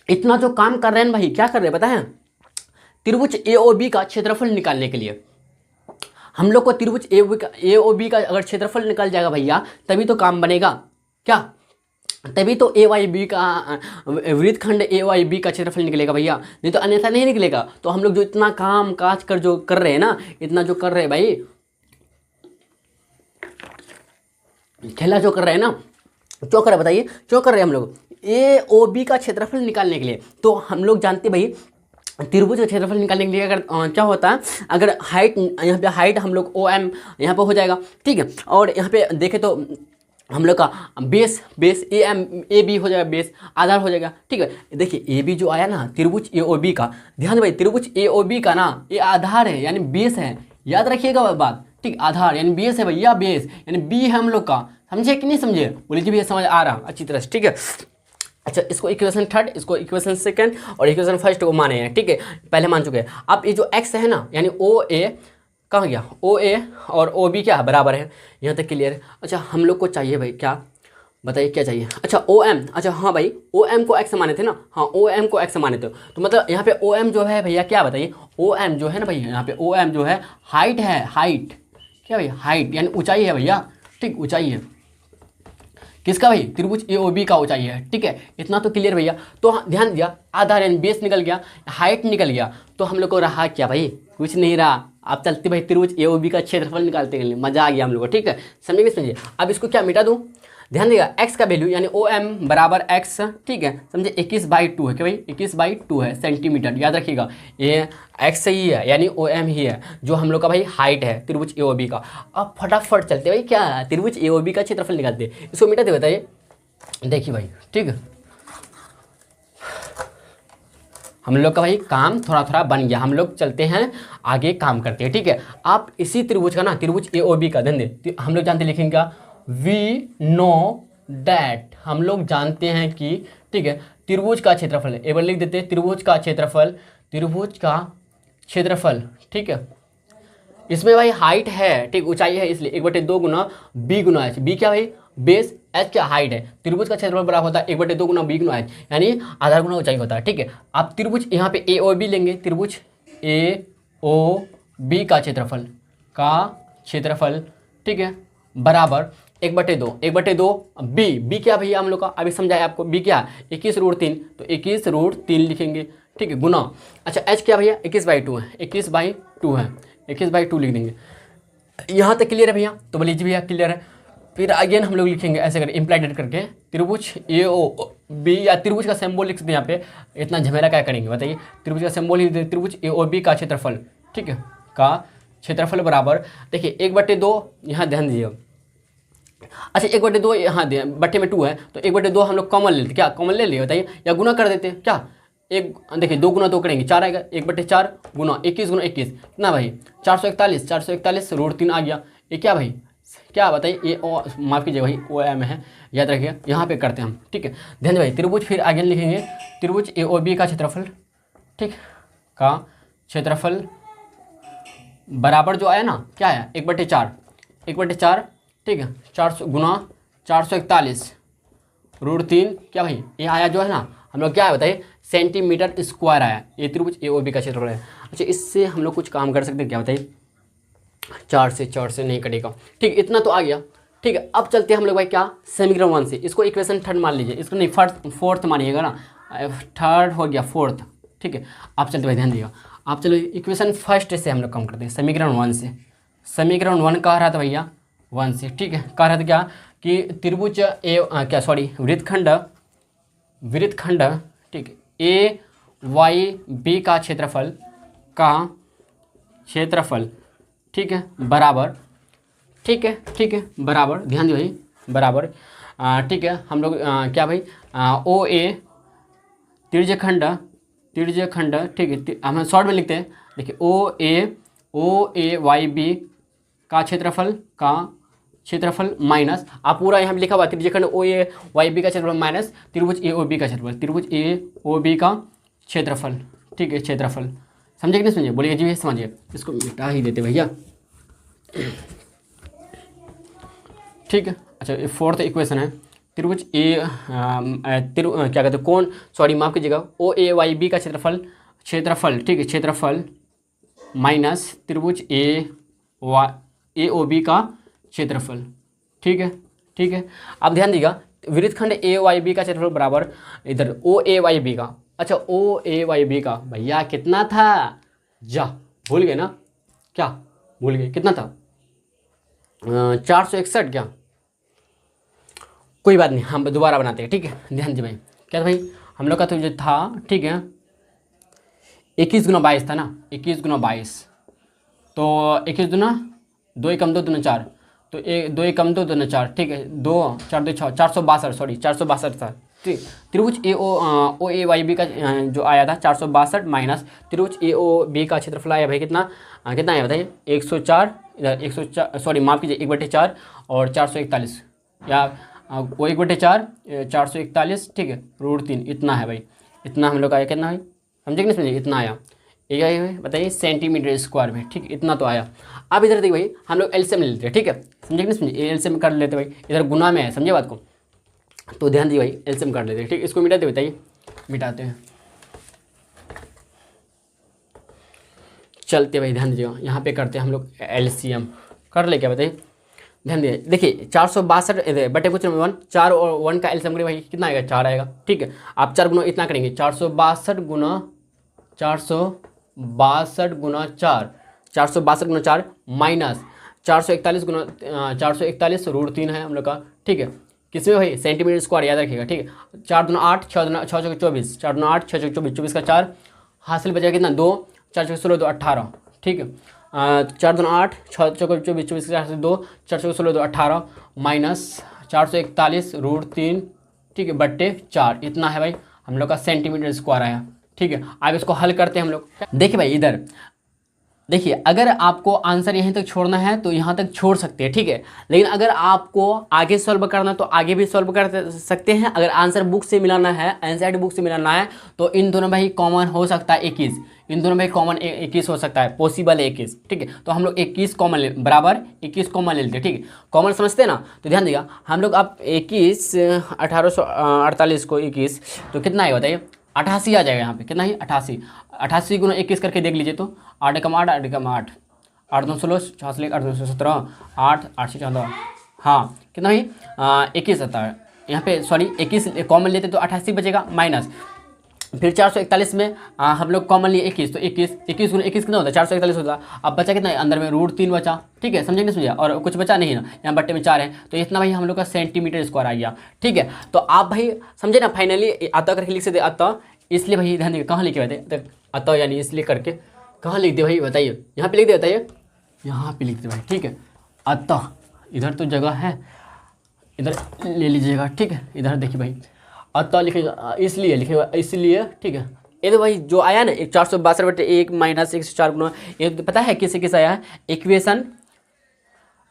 इतना जो काम कर रहे हैं भाई, क्या कर रहे हैं पता है, त्रिभुज एओबी का क्षेत्रफल निकालने के लिए हम लोग को त्रिभुज एओबी का अगर क्षेत्रफल निकल जाएगा भैया, तभी तो काम बनेगा, क्या, तभी तो ए वाई बी का वृत्तखंड ए वाई बी का क्षेत्रफल निकलेगा भैया, नहीं तो अन्यथा नहीं निकलेगा। तो हम लोग जो इतना काम काज कर जो कर रहे हैं ना, इतना जो कर रहे हैं भाई, खेला जो कर रहे हैं ना, क्यों कर रहे हैं बताइए, क्यों कर रहे हैं हम लोग, ए ओ बी का क्षेत्रफल निकालने के लिए। तो हम लोग जानते भाई त्रिभुज का क्षेत्रफल निकालने के लिए अगर क्या होता है, अगर हाइट, यहाँ पे हाइट हम लोग ओ एम यहाँ पे हो जाएगा, ठीक है। और यहाँ पे देखें तो हम लोग का base A M A B हो जाएगा, बेस आधार हो जाएगा, ठीक है। देखिए ए बी जो आया ना त्रिभुज ए ओ बी का, ध्यान भाई त्रिभुज ए ओ बी का ना ये आधार है यानी बेस है, याद रखिएगा बात, ठीक। आधार यानी बेस है भैया, बेस यानी बी है हम लोग का, समझे कि नहीं समझे, बोलिए जी भैया समझ आ रहा अच्छी तरह से, ठीक है। अच्छा इसको इक्वेशन थर्ड, इसको इक्वेशन सेकंड और इक्वेशन फर्स्ट को माने हैं, ठीक है, पहले मान चुके हैं। अब ये जो एक्स है ना यानी ओ ए कहाँ गया, ओ ए और ओ बी क्या है बराबर है, यहाँ तक क्लियर है। अच्छा हम लोग को चाहिए भाई क्या बताइए क्या चाहिए, अच्छा ओ एम, अच्छा हाँ भाई ओ एम को एक्स माने थे ना, हाँ ओ एम को एक्स माने थे, तो मतलब यहाँ पे ओ एम जो है भैया क्या बताइए, ओ एम जो है ना भैया यहाँ पे ओ एम जो है हाइट है, हाइट क्या भाई, हाइट यानी ऊंचाई है भैया, ठीक, ऊंचाई है किसका भाई, त्रिभुज ए ओ बी का ऊंचाई है, ठीक है। इतना तो क्लियर भैया। तो ध्यान दिया आधार यानी बेस निकल गया, हाइट निकल गया, तो हम लोग को रहा क्या भाई, कुछ नहीं रहा। आप चलते भाई त्रिभुज ए ओ बी का क्षेत्रफल निकालते हैं, मजा आ गया हम लोग को, ठीक है, समझिए समझिए। अब इसको क्या मिटा दूँ, ध्यान देगा x का वैल्यू यानी ओ एम बराबर x, ठीक है, समझे 21/2 है, क्या भाई 21/2 है सेंटीमीटर, याद रखिएगा ये x ही है यानी ओ एम ही है जो हम लोग का भाई हाइट है त्रिभुज ए ओ बी का। अब फटाफट चलते भाई क्या त्रिभुज ए ओ बी का क्षेत्रफल निकालते हैं, इसको मिटाते बताइए। देखिए भाई ठीक है, हम लोग का भाई काम थोड़ा थोड़ा बन गया, हम लोग चलते हैं आगे काम करते हैं, ठीक है। आप इसी त्रिभुज का ना त्रिभुज ए ओ बी का ध्यान दें, हम लोग जानते लिखेंगे क्या, वी नो डैट, हम लोग जानते हैं कि ठीक है त्रिभुज का क्षेत्रफल है, एक बार लिख देते हैं त्रिभुज का क्षेत्रफल, त्रिभुज का क्षेत्रफल, ठीक है। इसमें भाई हाइट है, ठीक, ऊंचाई है, इसलिए 1/2 गुना बी गुना एच, बी क्या भाई बेस, एच क्या हाइट है, त्रिभुज का क्षेत्रफल बराबर होता है 1/2 गुना बी गुना एच यानी आधार गुना ऊंचाई होता है, ठीक है। आप त्रिभुज यहाँ पे ए ओ बी लेंगे, त्रिभुज ए ओ बी का क्षेत्रफल ठीक है बराबर 1/2, 1/2 बी क्या भैया हम लोग का अभी समझाया आपको, बी क्या 21√3, तो 21√3 लिखेंगे, ठीक है, गुना, अच्छा एच क्या भैया 21/2 है, 21/2 है, 21/2 लिख देंगे। यहाँ तक क्लियर है भैया, तो बोलिए जी भैया क्लियर है। फिर अगेन हम लोग लिखेंगे ऐसे करके इम्प्लाइड करके त्रिभुज ए ओ बी, या त्रिभुज का सिंबल लिख सकते हैं यहाँ पे, इतना झमेला क्या करेंगे बताइए, त्रिभुज का सिंबल लिख देते, त्रिभुज ए ओ बी का क्षेत्रफल, ठीक है, का क्षेत्रफल बराबर, देखिए 1/2 यहाँ ध्यान दीजिए, अच्छा 1/2 यहाँ दे बट्टे में 2 है तो 1/2 हम लोग कॉमन ले लेते, क्या कॉमन ले लिए बताइए, या गुना कर देते हैं क्या, एक देखिए 2 गुना 2 करेंगे 4 आएगा, 1/4 गुना 21 गुना 21 कितना भाई 441/3 आ गया, ये क्या भाई क्या बताइए, ये ओ माफ़ कीजिए भाई ओ एम है, याद रखिए यहाँ पे करते हैं हम, ठीक है। ध्यान भाई त्रिभुज फिर आगे लिखेंगे त्रिभुज ए ओ बी का क्षेत्रफल, ठीक, का क्षेत्रफल बराबर जो आया ना क्या आया 1/4, ठीक है, 400 गुना 441/3 क्या भाई ये आया जो है ना हम लोग क्या है बताइए सेंटीमीटर स्क्वायर आया, ये त्रिभुज ए ओ बी का क्षेत्रफल है। अच्छा इससे हम लोग कुछ काम कर सकते हैं क्या बताइए, 4 से नहीं कटेगा, ठीक, इतना तो आ गया, ठीक है। अब चलते हैं हम लोग भाई क्या समीकरण 1 से, इसको इक्वेशन 3 मान लीजिए, इसको नहीं फोर्थ मानिएगा ना, 3 हो गया 4th, ठीक है। आप चलते भाई ध्यान दीजिएगा, आप चलो इक्वेशन 1 से हम लोग काम करते हैं समीकरण 1 से, समीकरण 1 कह रहा था भैया 1 से, ठीक है, कह रहा था क्या कि त्रिभुज वृत्तखंड ठीक ए वाई बी का क्षेत्रफल ठीक है बराबर, ठीक है बराबर, ध्यान दिए भाई बराबर, ठीक है हम लोग क्या भाई ओ ए त्रिज्यखंड, ठीक है, हम शॉर्ट में लिखते हैं, देखिए ओ ए वाई बी का क्षेत्रफल माइनस, आप पूरा यहाँ पे लिखा हुआ त्रिज्यखंड ओ ए वाई बी का क्षेत्रफल माइनस त्रिभुज ए ओ बी का क्षेत्रफल, त्रिभुज ए ओ बी का क्षेत्रफल, ठीक है क्षेत्रफल, समझे कि नहीं समझे, बोलिए जी समझिए, इसको मिटा ही देते भैया, ठीक है। अच्छा ये 4th इक्वेशन है त्रिभुज क्या कहते हैं कौन सॉरी माफ कीजिएगा ओ ए वाई बी का क्षेत्रफल, ठीक है क्षेत्रफल माइनस त्रिभुज ए ओ बी का क्षेत्रफल, ठीक है। अब ध्यान दीजिएगा वृत्तखंड ए वाई बी का क्षेत्रफल बराबर इधर ओ ए वाई बी का, अच्छा ओ ए वाई बी का भैया कितना था, जा भूल गए ना, क्या भूल गए कितना था 461 क्या, कोई बात नहीं हम दोबारा बनाते हैं, ठीक है। ध्यान दीजिए भाई क्या था भाई हम लोग का तो जो था, ठीक है 21 गुना 22 था ना, 21 गुना 22, तो 21 गुना 2 एकम 2 दूना 4, तो 2 एकम 2 दूना 4, ठीक है 2 4 2 6 462 सॉरी 462 था, ठीक। त्रिभुज ओ ए वाई बी का जो आया था 462 माइनस त्रिभुज ए ओ बी का क्षेत्रफल आया भाई कितना आया बताइए 104, इधर 104 सॉरी माफ़ कीजिए 1/4 और 441 या वो 1/4 441, ठीक है √3 इतना है भाई, इतना हम लोग आया कितना भाई समझे कि नहीं समझे, इतना आया, ये आया बताइए सेंटीमीटर स्क्वायर में, ठीक इतना तो आया। अब इधर देखिए भाई हम लोग एलसीएम ले लेते हैं, ठीक है समझे कि नहीं समझे, एलसीएम कर लेते भाई, इधर गुना में है समझे बात को, तो ध्यान दिए भाई एलसीएम कर लेते हैं, ठीक इसको मिटाते बताइए, मिटाते हैं चलते भाई ध्यान दीजिएगा यहाँ पे करते हैं हम लोग एलसीएम कर ले क्या बताइए, ध्यान दिए देखिए 462 बटे कुछ 1 4 और 1 का एलसीएम करें भाई कितना आएगा 4 आएगा, ठीक है। आप 4 गुना इतना करेंगे 462 गुना 4 माइनस 441 गुना 441 √3 है हम लोग का, ठीक है किसमें भाई, सेंटीमीटर स्क्वायर, याद रखिएगा, ठीक है। 4 दूना 8, 6 दूना 6 चौके 24, 4 दूना 8, 6 चौके 24, 24 का 4 हासिल बचा कितना 2, 4 चौके 16 2 18, ठीक है। 4 दूना 8, 6 चौके 24, 24 का 4 से 2, 4 चौके 16 2 18 माइनस 441 रूट 3, ठीक है, बट्टे 4, इतना है भाई हम लोग का सेंटीमीटर स्क्वायर आया, ठीक है। अब इसको हल करते हैं हम लोग। देखिए भाई इधर देखिए, अगर आपको आंसर यहीं तक छोड़ना है तो यहाँ तक छोड़ सकते हैं, ठीक है। लेकिन अगर आपको आगे सॉल्व करना है तो आगे भी सॉल्व कर सकते हैं। अगर आंसर बुक से मिलाना है, एनसीईआरटी बुक से मिलाना है, तो इन दोनों में ही कॉमन हो सकता है 21, इन दोनों में कॉमन 21 हो सकता है, पॉसिबल है 21, ठीक है। तो हम लोग 21 कॉमन बराबर 21 कॉमन ले लेते हैं, ठीक है। कॉमन समझते हैं ना, तो ध्यान देगा हम लोग अब 21 1848 को 21 तो कितना है बताइए, 88 आ जाएगा यहाँ पे, कितना ही 88, 88 गुना 21 करके देख लीजिए तो 8 कम 8, 8 कम 8, 8 2 16, 6 8 2 17, 8 8 से 14, हाँ कितना ही 21 आता है यहाँ पे, सॉरी 21 कॉमन लेते तो 88 बचेगा, माइनस फिर 441 में हम लोग कॉमन लिए 21, तो 21 गुना 21 कितना होता है 441 होता है। अब बचा कितना है, अंदर में रूट 3 बचा, ठीक है, समझेंगे समझिए, और कुछ बचा नहीं ना, यहाँ बट्टे में 4 है, तो इतना भाई हम लोग का सेंटीमीटर स्क्वायर आ गया, ठीक है। तो आप भाई समझे ना, फाइनली अतः करके लिख सकते, अतः इसलिए भाई ध्यान देखिए कहाँ लिखे हुए थे, अतः यानी इसलिए करके कहाँ लिख दे भाई बताइए, यहाँ पे लिख दे बताइए, यहाँ पे लिख दे भाई, ठीक है। अतः इधर तो जगह है, इधर ले लीजिएगा, ठीक है। इधर देखिए भाई अतः लिखेगा, इसलिए लिखेगा, इसलिए, ठीक है। ये तो भाई जो आया ना 462/1 माइनस 104 गुना, ये तो पता है किससे किस आया है, इक्वेशन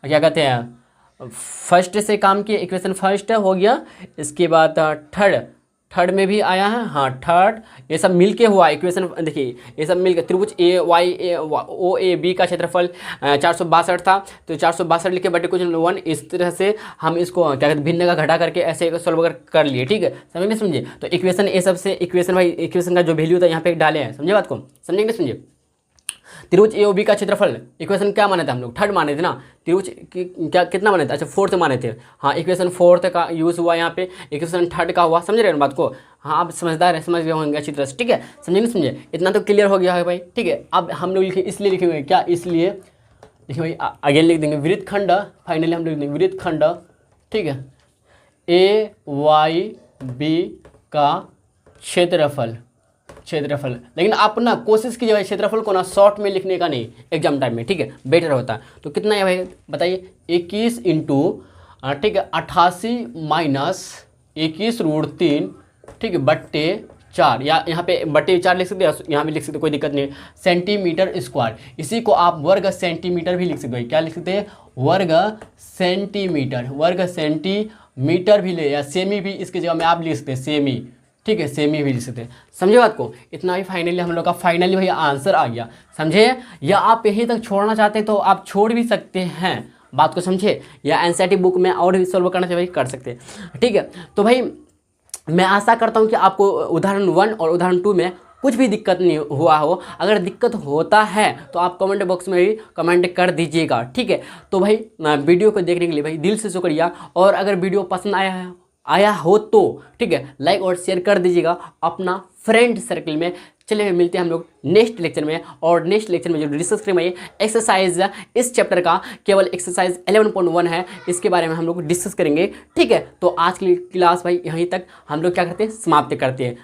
क्या कहते हैं, फर्स्ट से काम किया, इक्वेशन फर्स्ट हो गया, इसके बाद थर्ड में भी आया है, हाँ थर्ड, ये सब मिलके हुआ इक्वेशन। देखिए ये सब मिलकर त्रिभुज OAB का क्षेत्रफल 462 था, तो 462 लिखे बटे कुछ 1, इस तरह से हम इसको क्या कहते हैं भिन्न का घटा करके ऐसे सॉल्व कर लिए, ठीक है, समझे समझिए। तो इक्वेशन ये सबसे इक्वेशन भाई, इक्वेशन का जो वैल्यू था यहाँ पे डाले हैं, समझे बात को, समझेंगे समझिए। त्रिभुज AOB का क्षेत्रफल, इक्वेशन क्या माने थे हम लोग, थर्ड माने थे ना, त्रिभुज क्या कितना माने थे, अच्छा फोर्थ माने थे, हाँ इक्वेशन फोर्थ का यूज़ हुआ यहाँ पे, इक्वेशन थर्ड का हुआ, समझ रहे हैं बात को, हाँ आप समझदार है, समझ गए होंगे अच्छी तरह से, ठीक है, समझे नहीं समझे, इतना तो क्लियर हो गया है भाई, ठीक है। अब हम लोग लिखे, इसलिए लिखे हुए क्या, इसलिए देखिए भाई आगे लिख देंगे वृत्तखंड, फाइनली हम लोग लिख देंगे वृत्तखंड, ठीक है, AYB का क्षेत्रफल, लेकिन आप ना कोशिश कीजिए भाई क्षेत्रफल को ना शॉर्ट में लिखने का नहीं, एग्जाम टाइम में, ठीक है, बेटर होता है। तो कितना है भाई बताइए, 21 इंटू, ठीक है, 88 माइनस 21 रूट 3, ठीक है, बट्टे 4, या यहाँ पे बट्टे 4 लिख सकते हैं, यहाँ भी लिख सकते, कोई दिक्कत नहीं, सेंटीमीटर स्क्वायर, इसी को आप वर्ग सेंटीमीटर भी लिख सकते हैं, क्या लिख सकते हैं, वर्ग सेंटीमीटर भी ले, या सेमी भी इसकी जगह में आप लिख सकते हैं, सेमी, ठीक है, सेमी भी लिख सकते हैं, समझे बात को। इतना ही फाइनली हम लोग का फाइनली भैया आंसर आ गया, समझे। या आप यहीं तक छोड़ना चाहते हैं तो आप छोड़ भी सकते हैं, बात को समझे, या एनसीईआरटी बुक में और भी सॉल्व करना चाहिए कर सकते हैं, ठीक है। तो भाई मैं आशा करता हूँ कि आपको उदाहरण 1 और उदाहरण 2 में कुछ भी दिक्कत नहीं हुआ हो। अगर दिक्कत होता है तो आप कमेंट बॉक्स में भी कमेंट कर दीजिएगा, ठीक है। तो भाई वीडियो को देखने के लिए भाई दिल से शुक्रिया, और अगर वीडियो पसंद आया हो तो ठीक है लाइक और शेयर कर दीजिएगा अपना फ्रेंड सर्कल में। चलिए मिलते हैं हम लोग नेक्स्ट लेक्चर में, और नेक्स्ट लेक्चर में जो डिस्कस करेंगे एक्सरसाइज, इस चैप्टर का केवल एक्सरसाइज 11.1 है, इसके बारे में हम लोग डिस्कस करेंगे, ठीक है। तो आज की क्लास भाई यहीं तक हम लोग क्या करते हैं, समाप्त करते हैं।